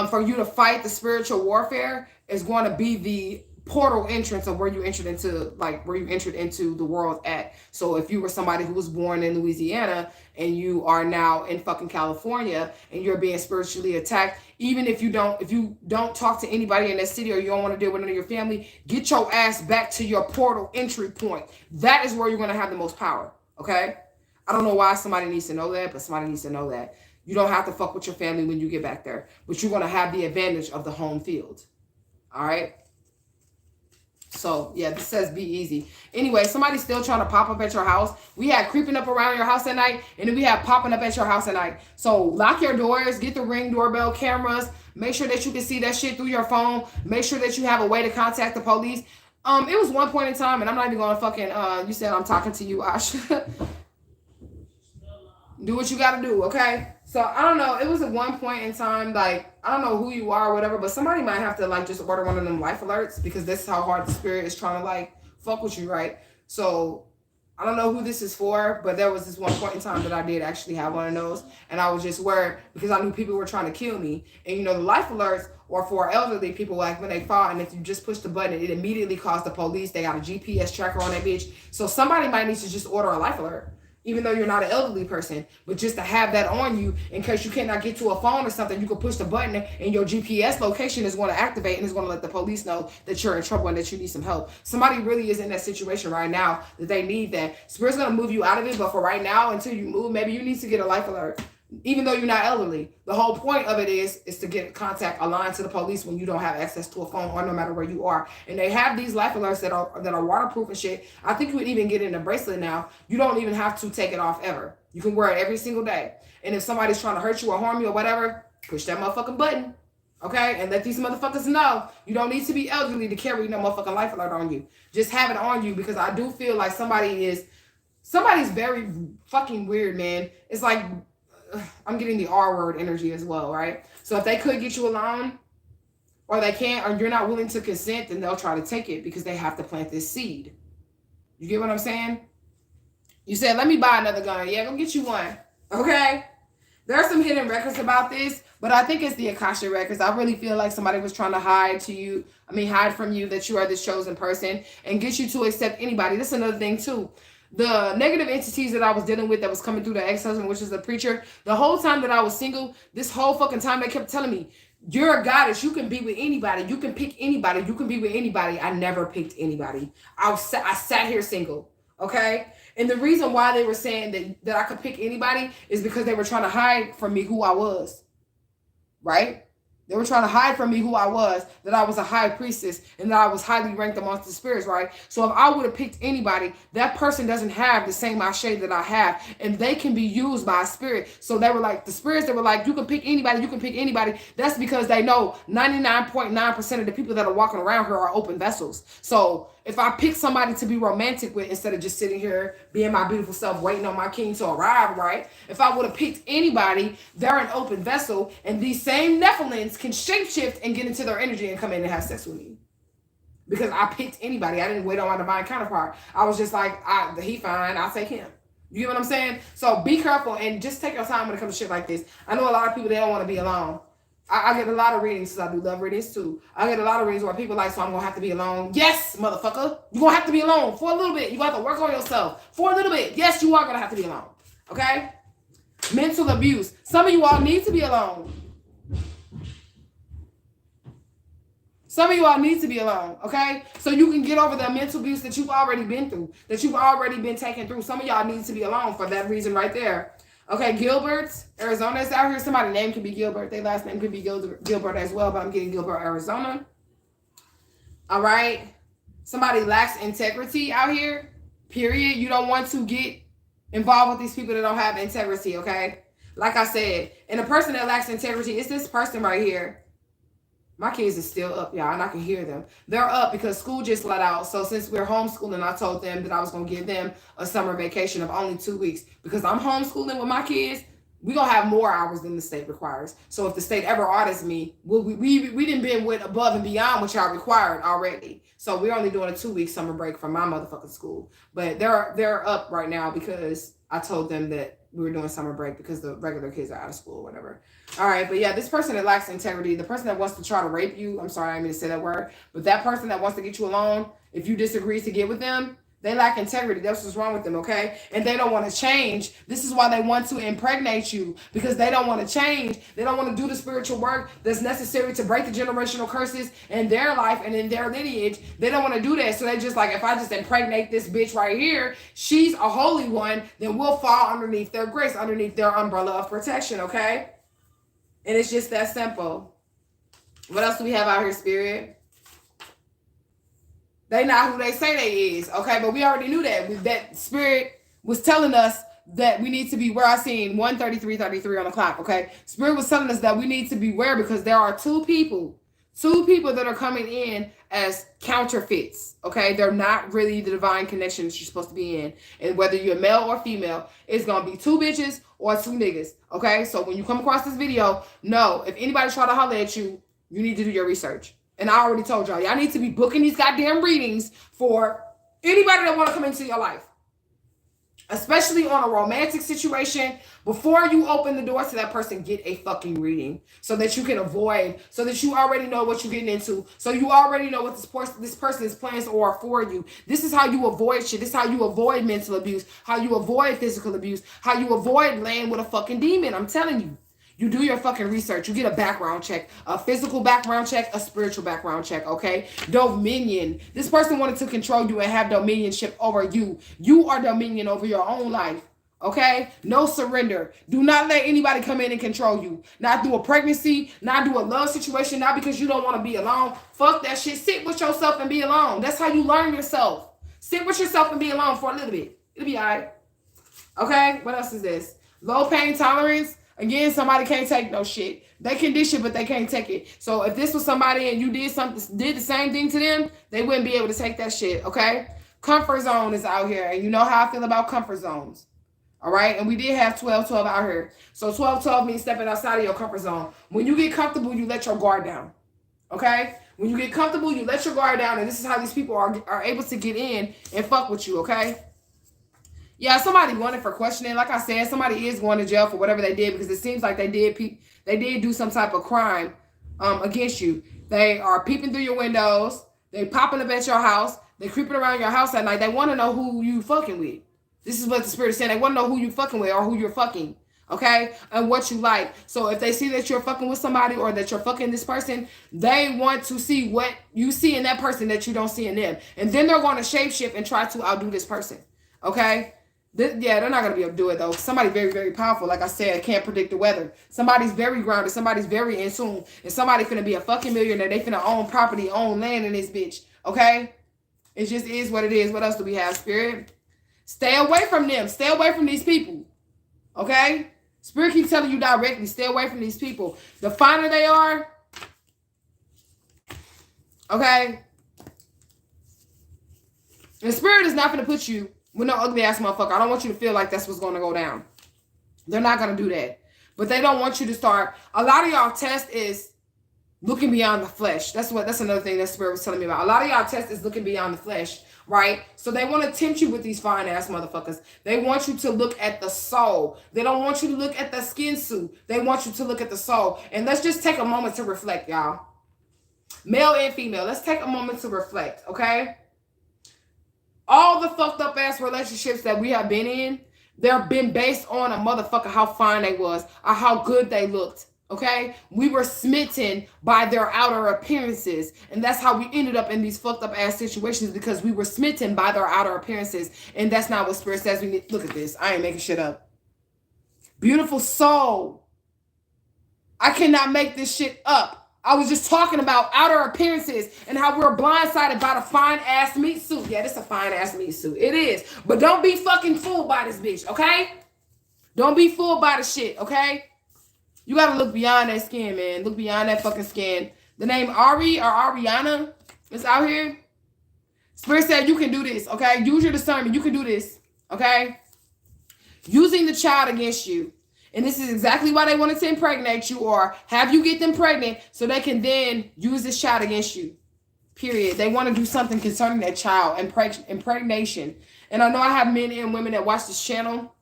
for you to fight the spiritual warfare is going to be the portal entrance of where you entered into, the world at. So if you were somebody who was born in Louisiana and you are now in fucking California and you're being spiritually attacked, even if you don't talk to anybody in that city or you don't want to deal with none of your family, get your ass back to your portal entry point. That is where you're going to have the most power. Okay? I don't know why somebody needs to know that, but somebody needs to know that. You don't have to fuck with your family when you get back there, but you're going to have the advantage of the home field. All right? So, yeah, this says be easy. Anyway, somebody's still trying to pop up at your house. We had creeping up around your house at night, and then we have popping up at your house at night. So, lock your doors, get the Ring doorbell cameras, make sure that you can see that shit through your phone, make sure that you have a way to contact the police. It was one point in time, and I'm not even going to fucking, you said I'm talking to you, Asha. Do what you got to do, okay? So, I don't know. It was at one point in time, like, I don't know who you are or whatever, but somebody might have to, like, just order one of them life alerts because this is how hard the spirit is trying to, like, fuck with you, right? So, I don't know who this is for, but there was this one point in time that I did actually have one of those, and I was just worried because I knew people were trying to kill me. And, you know, the life alerts are for elderly people, like, when they fall, and if you just push the button, it immediately calls the police. They got a GPS tracker on that bitch. So, somebody might need to just order a life alert. even though you're not an elderly person, but just to have that on you in case you cannot get to a phone or something, you can push the button and your GPS location is going to activate and it's going to let the police know that you're in trouble and that you need some help. Somebody really is in that situation right now that they need that. Spirit's going to move you out of it, but for right now, until you move, maybe you need to get a life alert. Even though you're not elderly, the whole point of it is to get contact aligned to the police when you don't have access to a phone or no matter where you are. And they have these life alerts that are waterproof and shit. I think you would even get in a bracelet now. You don't even have to take it off ever. You can wear it every single day. And if somebody's trying to hurt you or harm you or whatever, push that motherfucking button. Okay? And let these motherfuckers know you don't need to be elderly to carry no motherfucking life alert on you. Just have it on you, because I do feel like somebody's very fucking weird, man. It's like, I'm getting the R word energy as well, right? So if they could get you alone, or they can't, or you're not willing to consent, then they'll try to take it because they have to plant this seed. You get what I'm saying? You said, let me buy another gun. Yeah, go get you one. Okay? There are some hidden records about this, but I think it's the Akasha records. I really feel like somebody was trying to hide from you that you are this chosen person and get you to accept anybody. This is another thing too. The negative entities that I was dealing with that was coming through the ex-husband, which is the preacher, the whole time that I was single, this whole fucking time they kept telling me, you're a goddess, you can be with anybody, you can pick anybody, you can be with anybody. I never picked anybody. I sat here single, okay? And the reason why they were saying that I could pick anybody is because they were trying to hide from me who I was, right? They were trying to hide from me who I was, that I was a high priestess and that I was highly ranked amongst the spirits, right? So if I would have picked anybody, that person doesn't have the same Asha that I have, and they can be used by a spirit. So they were like, the spirits that were like, you can pick anybody, you can pick anybody. That's because they know 99.9% of the people that are walking around here are open vessels. So if I pick somebody to be romantic with instead of just sitting here being my beautiful self waiting on my king to arrive, right? If I would have picked anybody, they're an open vessel, and these same Nephilims can shapeshift and get into their energy and come in and have sex with me. Because I picked anybody. I didn't wait on my divine counterpart. I was just like, he fine, I'll take him. You get what I'm saying? So be careful and just take your time when it comes to shit like this. I know a lot of people, they don't want to be alone. I get a lot of readings, because I do love readings too. I get a lot of readings where people like, so I'm going to have to be alone. Yes, motherfucker. You're going to have to be alone for a little bit. You're going to have to work on yourself for a little bit. Yes, you are going to have to be alone. Okay? Mental abuse. Some of you all need to be alone. Some of you all need to be alone, okay? So you can get over the mental abuse that you've already been through, that you've already been taken through. Some of y'all need to be alone for that reason right there. Okay, Gilbert, Arizona is out here. Somebody's name could be Gilbert. Their last name could be Gilbert as well, but I'm getting Gilbert, Arizona. All right. Somebody lacks integrity out here, period. You don't want to get involved with these people that don't have integrity, okay? Like I said, and a person that lacks integrity is this person right here. My kids are still up, y'all, and I can hear them. They're up because school just let out. So since we're homeschooling, I told them that I was going to give them a summer vacation of only 2 weeks. Because I'm homeschooling with my kids, we're going to have more hours than the state requires. So if the state ever audits me, we didn't been went above and beyond what y'all required already. So we're only doing a 2-week summer break from my motherfucking school. But they're up right now because I told them that we were doing summer break because the regular kids are out of school or whatever. All right, but yeah, this person that lacks integrity, the person that wants to try to rape you, I'm sorry, I didn't mean to say that word, but that person that wants to get you alone, if you disagree to get with them, they lack integrity. That's what's wrong with them, okay? And they don't want to change. This is why they want to impregnate you, because they don't want to change. They don't want to do the spiritual work that's necessary to break the generational curses in their life and in their lineage. They don't want to do that. So they just like, if I just impregnate this bitch right here, she's a holy one, then we'll fall underneath their grace, underneath their umbrella of protection, okay? And it's just that simple. What else do we have out here, Spirit? They not who they say they is, okay? But we already knew that. That Spirit was telling us that we need to be where I seen 1:33:33 on the clock, okay? Spirit was telling us that we need to beware because there are two people that are coming in as counterfeits, okay? They're not really the divine connection that you're supposed to be in. And whether you're male or female, it's going to be 2 bitches or 2 niggas, okay? So when you come across this video, know if anybody try to holler at you, you need to do your research. And I already told y'all need to be booking these goddamn readings for anybody that want to come into your life. especially on a romantic situation, before you open the door to that person, get a fucking reading so that you can avoid, so that you already know what you're getting into, so you already know what this person's plans are for you. This is how you avoid shit. This is how you avoid mental abuse, how you avoid physical abuse, how you avoid laying with a fucking demon. I'm telling you. You do your fucking research. You get a background check, a physical background check, a spiritual background check, okay? Dominion. This person wanted to control you and have dominionship over you. You are dominion over your own life, okay? No surrender. Do not let anybody come in and control you. Not through a pregnancy, not through a love situation, not because you don't want to be alone. Fuck that shit. Sit with yourself and be alone. That's how you learn yourself. Sit with yourself and be alone for a little bit. It'll be all right. Okay? What else is this? Low pain tolerance. Again, somebody can't take no shit. They can dish it, but they can't take it. So if this was somebody and you did the same thing to them, they wouldn't be able to take that shit, okay? Comfort zone is out here, and you know how I feel about comfort zones, all right? And we did have 12-12 out here. So 12-12 means stepping outside of your comfort zone. When you get comfortable, you let your guard down, okay? When you get comfortable, you let your guard down, and this is how these people are able to get in and fuck with you, okay? Yeah, somebody wanted for questioning. Like I said, somebody is going to jail for whatever they did because it seems like they did do some type of crime against you. They are peeping through your windows. They popping up at your house. They creeping around your house at night. They want to know who you fucking with. This is what the spirit is saying. They want to know who you fucking with or who you're fucking, okay? And what you like. So if they see that you're fucking with somebody or that you're fucking this person, they want to see what you see in that person that you don't see in them. And then they're going to shapeshift and try to outdo this person, okay? Yeah, they're not going to be able to do it, though. Somebody very, very powerful, like I said, can't predict the weather. Somebody's very grounded. Somebody's very in tune. And somebody finna be a fucking millionaire. They finna own property, own land in this bitch, okay? It just is what it is. What else do we have, Spirit? Stay away from them. Stay away from these people, okay? Spirit keeps telling you directly, stay away from these people. The finer they are, okay? And Spirit is not going to put you with no ugly ass motherfucker. I don't want you to feel like that's what's going to go down. They're not going to do that. But they don't want you to start. A lot of y'all test is looking beyond the flesh. That's another thing that Spirit was telling me about. A lot of y'all test is looking beyond the flesh, right? So they want to tempt you with these fine ass motherfuckers. They want you to look at the soul. They don't want you to look at the skin suit. They want you to look at the soul. And let's just take a moment to reflect, y'all. Male and female. Let's take a moment to reflect, okay? All the fucked up ass relationships that we have been in, they've been based on a motherfucker how fine they was or how good they looked, okay? We were smitten by their outer appearances, and that's how we ended up in these fucked up ass situations because we were smitten by their outer appearances, and that's not what Spirit says we need. Look at this. I ain't making shit up. Beautiful soul. I cannot make this shit up. I was just talking about outer appearances and how we're blindsided by the fine ass meat suit. Yeah, this is a fine ass meat suit. It is. But don't be fucking fooled by this bitch, okay? Don't be fooled by the shit, okay? You gotta look beyond that skin, man. Look beyond that fucking skin. The name Ari or Ariana is out here. Spirit said you can do this, okay? Use your discernment. You can do this, okay? Using the child against you. And this is exactly why they wanted to impregnate you or have you get them pregnant so they can then use this child against you. Period. They want to do something concerning that child, impregnation. And I know I have men and women that watch this channel.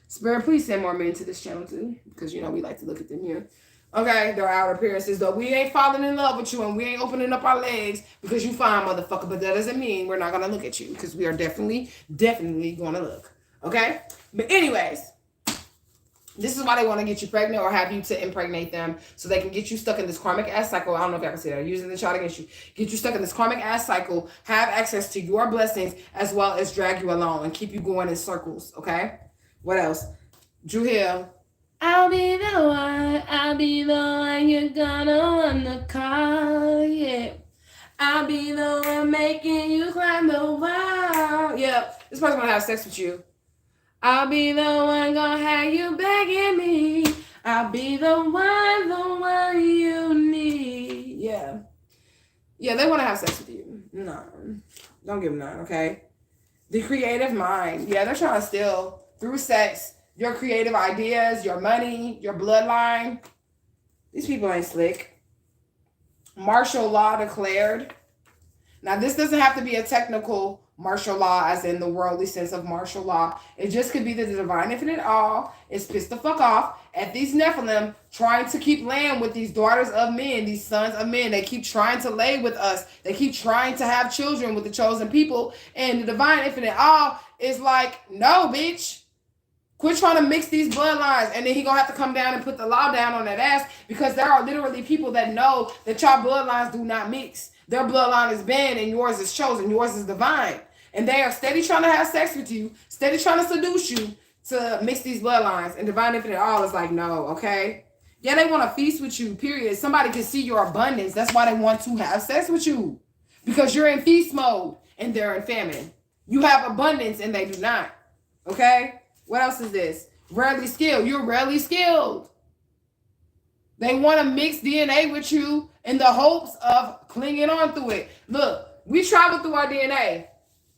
Spirit, please send more men to this channel too. Because, you know, we like to look at them here. Okay, their outer appearances, though. We ain't falling in love with you and we ain't opening up our legs because you fine, motherfucker. But that doesn't mean we're not going to look at you because we are definitely going to look. Okay? But anyways. This is why they want to get you pregnant or have you to impregnate them so they can get you stuck in this karmic ass cycle. I don't know if y'all can see that. Using the child against you. Get you stuck in this karmic ass cycle, have access to your blessings as well as drag you along and keep you going in circles, okay? What else? Drew Hill. I'll be the one you're gonna wanna call, yeah. I'll be the one making you climb the wall. Yep, this person gonna have sex with you. I'll be the one gonna have you begging me. I'll be the one you need. Yeah. Yeah, they want to have sex with you. No. Don't give them none, okay? The creative mind. Yeah, they're trying to steal, through sex, your creative ideas, your money, your bloodline. These people ain't slick. Martial law declared. Now, this doesn't have to be a technical martial law, as in the worldly sense of martial law. It just could be that the divine infinite all is pissed the fuck off at these Nephilim trying to keep laying with these daughters of men, these sons of men. They keep trying to lay with us. They keep trying to have children with the chosen people. And the divine infinite all is like, no, bitch. Quit trying to mix these bloodlines. And then he gonna have to come down and put the law down on that ass, because there are literally people that know that y'all bloodlines do not mix. Their bloodline is banned and yours is chosen. Yours is divine. And they are steady trying to have sex with you, steady trying to seduce you to mix these bloodlines. And divine infinite all is like, no, okay? Yeah, they want to feast with you, period. Somebody can see your abundance. That's why they want to have sex with you. Because you're in feast mode and they're in famine. You have abundance and they do not. Okay? What else is this? Rarely skilled. You're rarely skilled. They want to mix DNA with you in the hopes of clinging on through it. Look, we travel through our DNA,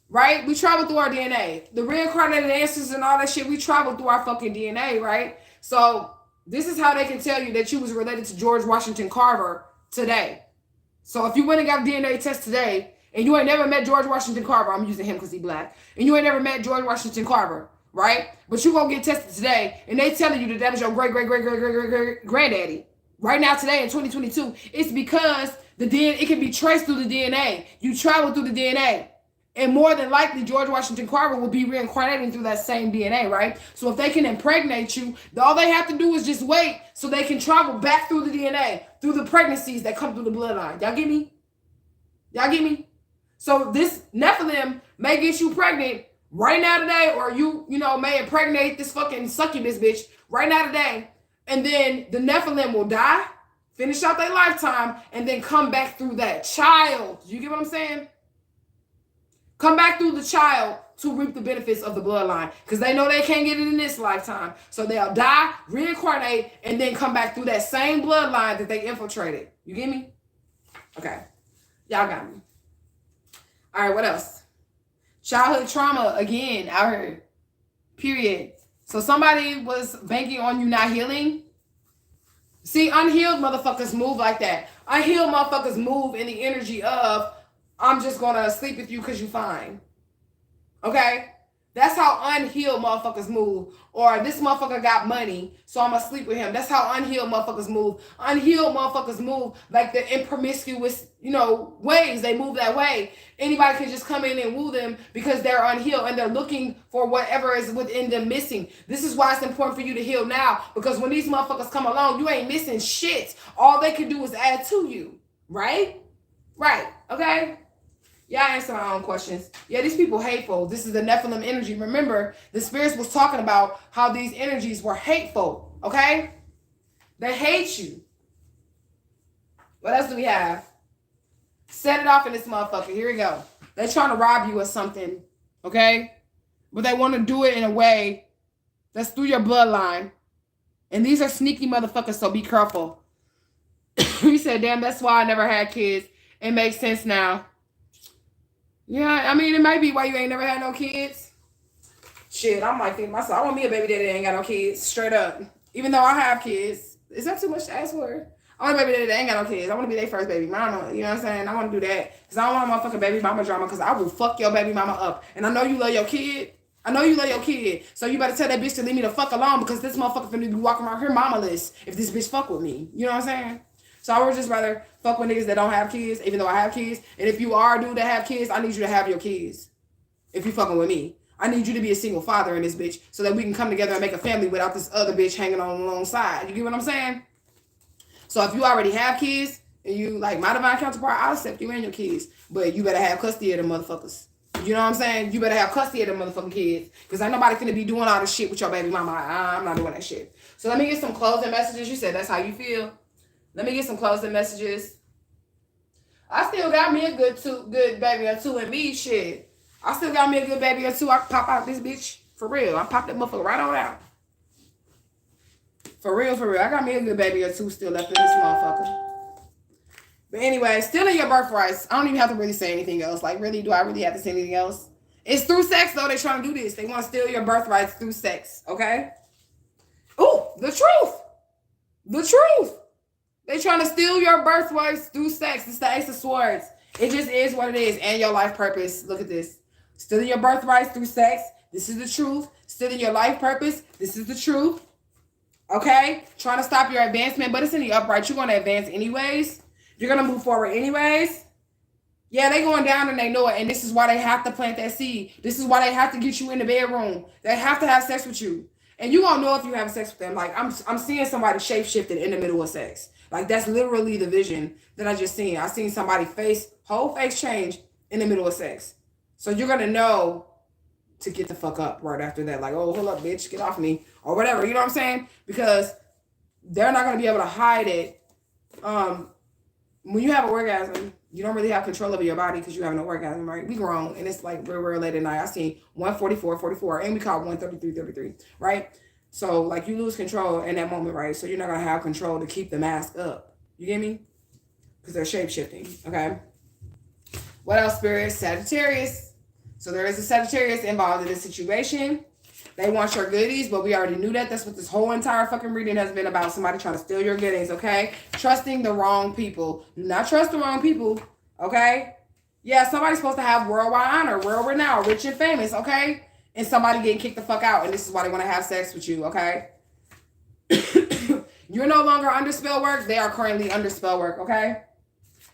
right? We travel through our DNA. The reincarnated ancestors and all that shit, we travel through our fucking DNA, right? So this is how they can tell you that you was related to George Washington Carver today. So if you went and got a DNA test today and you ain't never met George Washington Carver, I'm using him because he black, and you ain't never met George Washington Carver, right? But you gonna get tested today, and they telling you that that was your great-great-great-great-great-granddaddy. Right now, today in 2022, it's because the DNA, it can be traced through the DNA. You travel through the DNA. And more than likely, George Washington Carver will be reincarnating through that same DNA, right? So if they can impregnate you, all they have to do is just wait so they can travel back through the DNA, through the pregnancies that come through the bloodline. Y'all get me? Y'all get me? So this Nephilim may get you pregnant right now today, or you may impregnate this fucking succubus bitch right now today, and then the Nephilim will die, finish out their lifetime, and then come back through that child. You get what I'm saying? Come back through the child to reap the benefits of the bloodline, because they know they can't get it in this lifetime. So they'll die, reincarnate, and then come back through that same bloodline that they infiltrated. You get me? Okay. Y'all got me. All right, what else? Childhood trauma, again, out here. Period. So somebody was banking on you not healing. See, unhealed motherfuckers move like that. Unhealed motherfuckers move in the energy of, I'm just going to sleep with you because you fine. Okay? That's how unhealed motherfuckers move. Or this motherfucker got money, so I'm going to sleep with him. That's how unhealed motherfuckers move. Unhealed motherfuckers move like the impromiscuous, ways. They move that way. Anybody can just come in and woo them because they're unhealed and they're looking for whatever is within them missing. This is why it's important for you to heal now, because when these motherfuckers come along, you ain't missing shit. All they can do is add to you. Right? Right. Okay? Yeah, I answer my own questions. Yeah, these people hateful. This is the Nephilim energy. Remember, the spirits was talking about how these energies were hateful. Okay? They hate you. What else do we have? Set it off in this motherfucker. Here we go. They're trying to rob you of something. Okay? But they want to do it in a way that's through your bloodline. And these are sneaky motherfuckers, so be careful. He said, damn, that's why I never had kids. It makes sense now. Yeah, I mean, it might be why you ain't never had no kids. Shit, I might think myself, I want me a baby daddy that ain't got no kids, straight up. Even though I have kids. Is that too much to ask for? I want a baby daddy that ain't got no kids. I want to be their first baby mama. You know what I'm saying? I want to do that. Because I don't want a motherfucking baby mama drama, because I will fuck your baby mama up. And I know you love your kid. So you better tell that bitch to leave me the fuck alone, because this motherfucker finna be walking around here mama-less if this bitch fuck with me. You know what I'm saying? So I would just rather fuck with niggas that don't have kids, even though I have kids. And if you are a dude that have kids, I need you to have your kids. If you fucking with me. I need you to be a single father in this bitch, so that we can come together and make a family without this other bitch hanging on alongside. You get what I'm saying? So if you already have kids, and you like my divine counterpart, I'll accept you and your kids. But you better have custody of them motherfuckers. You know what I'm saying? You better have custody of them motherfucking kids. Because ain't nobody finna be doing all this shit with your baby mama. I'm not doing that shit. So let me get some closing messages. You said that's how you feel. Let me get some closing messages. I still got me a good baby or two in me, shit. I still got me a good baby or two. I can pop out this bitch. For real. I pop that motherfucker right on out. For real. I got me a good baby or two still left in this motherfucker. But anyway, stealing your birthrights. I don't even have to really say anything else. Like, really, do I really have to say anything else? It's through sex, though. They're trying to do this. They want to steal your birthrights through sex. Okay? Ooh, the truth. The truth. They trying to steal your birthrights through sex. It's the Ace of Swords. It just is what it is. And your life purpose. Look at this. Stealing your birthrights through sex. This is the truth. Stealing your life purpose. This is the truth. Okay? Trying to stop your advancement, but it's in the upright. You're going to advance anyways. You're going to move forward anyways. Yeah, they going down and they know it. And this is why they have to plant that seed. This is why they have to get you in the bedroom. They have to have sex with you. And you gonna know if you have sex with them. Like, I'm seeing somebody shape-shifted in the middle of sex. Like, that's literally the vision that I just seen. I seen somebody whole face change in the middle of sex. So you're gonna know to get the fuck up right after that. Like, oh, hold up, bitch, get off me. Or whatever, you know what I'm saying? Because they're not gonna be able to hide it. When you have an orgasm, you don't really have control over your body because you have no orgasm, right? We grown, and it's like real late at night. I seen 144, 44, and we call 133, 33, right? So, like, you lose control in that moment, right? So you're not going to have control to keep the mask up. You get me? Because they're shape-shifting, okay? What else, Spirit? Sagittarius. So there is a Sagittarius involved in this situation. They want your goodies, but we already knew that. That's what this whole entire fucking reading has been about. Somebody trying to steal your goodies, okay? Trusting the wrong people. Do not trust the wrong people, okay? Yeah, somebody's supposed to have worldwide honor, world renowned, rich and famous, okay? And somebody getting kicked the fuck out, and this is why they want to have sex with you, okay? You're no longer under spell work. They are currently under spell work, okay?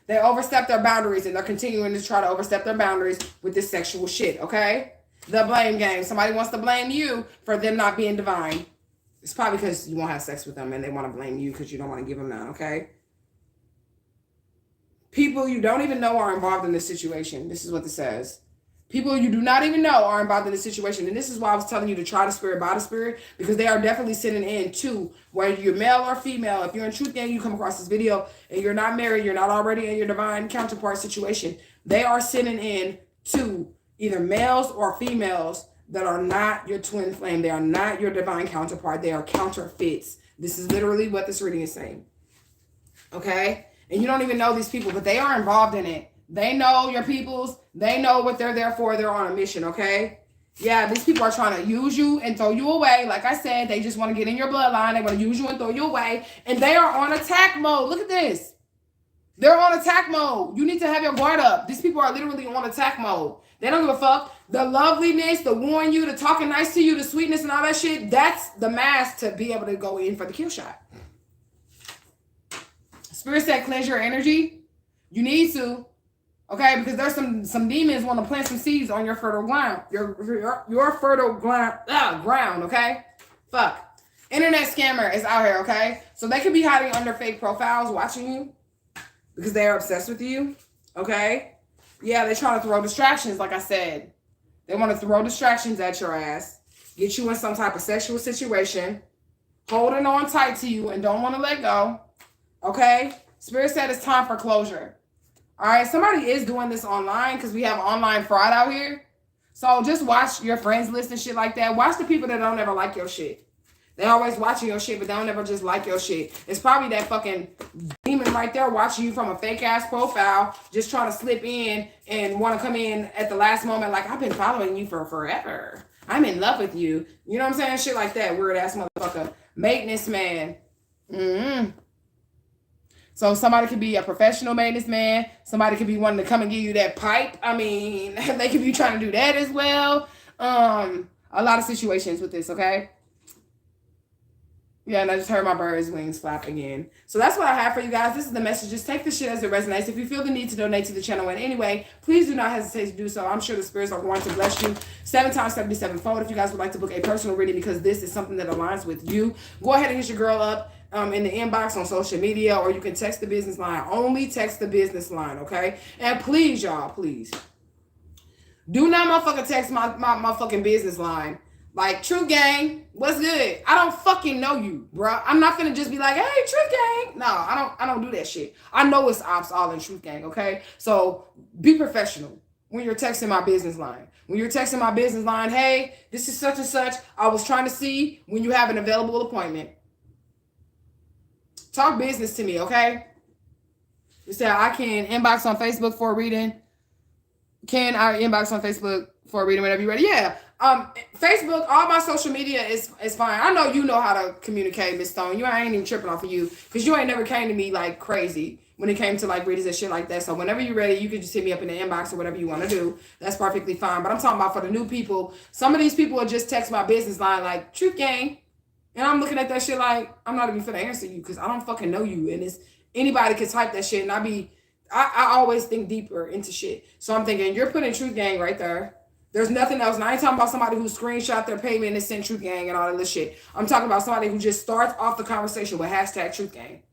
They overstep their boundaries, and they're continuing to try to overstep their boundaries with this sexual shit, okay? The blame game. Somebody wants to blame you for them not being divine. It's probably because you won't have sex with them and they want to blame you because you don't want to give them none, okay? People you don't even know are involved in this situation. This is what this says. People you do not even know are involved in this situation. And this is why I was telling you to try the spirit by the spirit, because they are definitely sitting in to whether you're male or female. If you're in Truth Gang, you come across this video and you're not married, you're not already in your divine counterpart situation. They are sitting in to either males or females that are not your twin flame. They are not your divine counterpart. They are counterfeits. This is literally what this reading is saying. Okay? And you don't even know these people, but they are involved in it. They know your peoples. They know what they're there for. They're on a mission, okay? Yeah, these people are trying to use you and throw you away. Like I said, they just want to get in your bloodline. They want to use you and throw you away. And they are on attack mode. Look at this. They're on attack mode. You need to have your guard up. These people are literally on attack mode. They don't give a fuck. The loveliness, the warn you, the talking nice to you, the sweetness and all that shit, that's the mask to be able to go in for the kill shot. Spirit said cleanse your energy. You need to. Okay, because there's some demons want to plant some seeds on your fertile ground. Your fertile ground, okay? Fuck. Internet scammer is out here, okay? So they could be hiding under fake profiles watching you because they're obsessed with you, okay? Yeah, they're trying to throw distractions, like I said. They want to throw distractions at your ass, get you in some type of sexual situation, holding on tight to you and don't want to let go, okay? Spirit said it's time for closure. All right, somebody is doing this online because we have online fraud out here. So just watch your friends list and shit like that. Watch the people that don't ever like your shit. They always watching your shit, but they don't ever just like your shit. It's probably that fucking demon right there watching you from a fake ass profile, just trying to slip in and want to come in at the last moment. Like, I've been following you for forever. I'm in love with you. You know what I'm saying? Shit like that. Weird ass motherfucker. Maintenance man. So somebody could be a professional maintenance man. Somebody could be wanting to come and give you that pipe. I mean, they could be trying to do that as well. A lot of situations with this, okay? Yeah, and I just heard my bird's wings flap again. So that's what I have for you guys. This is the message. Just take the shit as it resonates. If you feel the need to donate to the channel in any way, please do not hesitate to do so. I'm sure the spirits are going to bless you 7 times 77-fold. If you guys would like to book a personal reading because this is something that aligns with you, go ahead and hit your girl up in the inbox on social media, or you can text the business line. Only text the business line, okay? And please, y'all, please, do not motherfucking text my fucking business line. Like, Truth Gang, what's good? I don't fucking know you, bro. I'm not gonna just be like, hey, Truth Gang. No, I don't do that shit. I know it's ops all in Truth Gang, okay? So be professional when you're texting my business line. When you're texting my business line, hey, this is such and such. I was trying to see when you have an available appointment. Talk business to me, okay? You said I can inbox on Facebook for a reading. Can I inbox on Facebook for a reading whenever you're ready? Yeah. Facebook, all my social media is fine. I know you know how to communicate, Miss Stone. I ain't even tripping off of you because you ain't never came to me like crazy when it came to like readings and shit like that. So whenever you're ready, you can just hit me up in the inbox or whatever you want to do. That's perfectly fine. But I'm talking about for the new people. Some of these people will just text my business line like Truth Gang, and I'm looking at that shit like I'm not even finna answer you because I don't fucking know you, and it's anybody can type that shit, and I always think deeper into shit. So I'm thinking you're putting Truth Gang right there. There's nothing else. And I ain't talking about somebody who screenshot their payment and sent Truth Gang and all of this shit. I'm talking about somebody who just starts off the conversation with hashtag Truth Gang.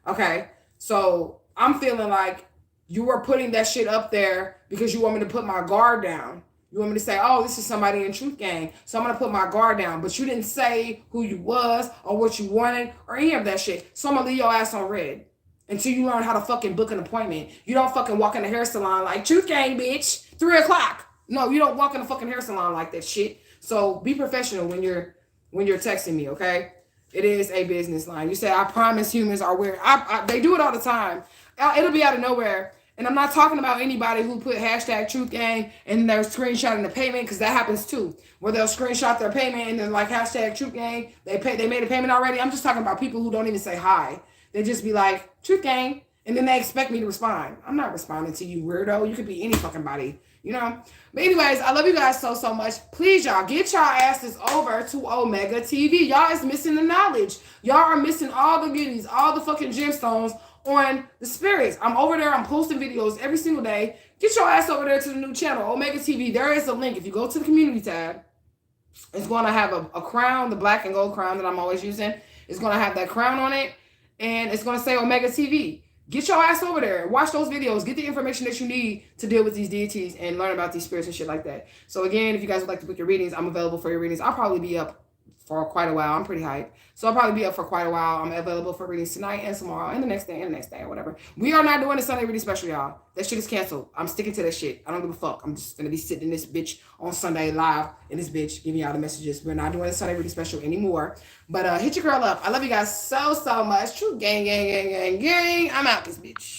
Okay? So I'm feeling like you were putting that shit up there because you want me to put my guard down. You want me to say, oh, this is somebody in Truth Gang, so I'm going to put my guard down. But you didn't say who you was or what you wanted or any of that shit. So I'm going to leave your ass on red until you learn how to fucking book an appointment. You don't fucking walk in the hair salon like, Truth Gang, bitch, 3 o'clock. No, you don't walk in the fucking hair salon like that shit. So be professional when you're texting me, okay? It is a business line. You say, I promise humans are weird. They do it all the time. It'll be out of nowhere. And I'm not talking about anybody who put hashtag Truth Gang and they're screenshotting the payment, because that happens too. Where they'll screenshot their payment and then like hashtag Truth Gang, they made a payment already. I'm just talking about people who don't even say hi. They just be like, Truth Gang, and then they expect me to respond. I'm not responding to you, weirdo. You could be any fucking body. You know? But anyways, I love you guys so much. Please, y'all, get y'all asses over to Omgea TV. Y'all is missing the knowledge. Y'all are missing all the goodies, all the fucking gemstones on the spirits. I'm over there. I'm posting videos every single day. Get your ass over there to the new channel, Omgea TV. There is a link. If you go to the community tab, it's going to have a crown, the black and gold crown that I'm always using. It's going to have that crown on it, and it's going to say Omgea TV. Get your ass over there. Watch those videos. Get the information that you need to deal with these deities and learn about these spirits and shit like that. So again, if you guys would like to book your readings, I'm available for your readings. I'll probably be up for quite a while. I'm pretty hyped. So I'll probably be up for quite a while. I'm available for readings tonight and tomorrow and the next day and the next day or whatever. We are not doing a Sunday reading special, y'all. That shit is canceled. I'm sticking to that shit. I don't give a fuck. I'm just going to be sitting in this bitch on Sunday live in this bitch giving y'all the messages. We're not doing a Sunday reading special anymore. But hit your girl up. I love you guys so much. True gang. I'm out this bitch.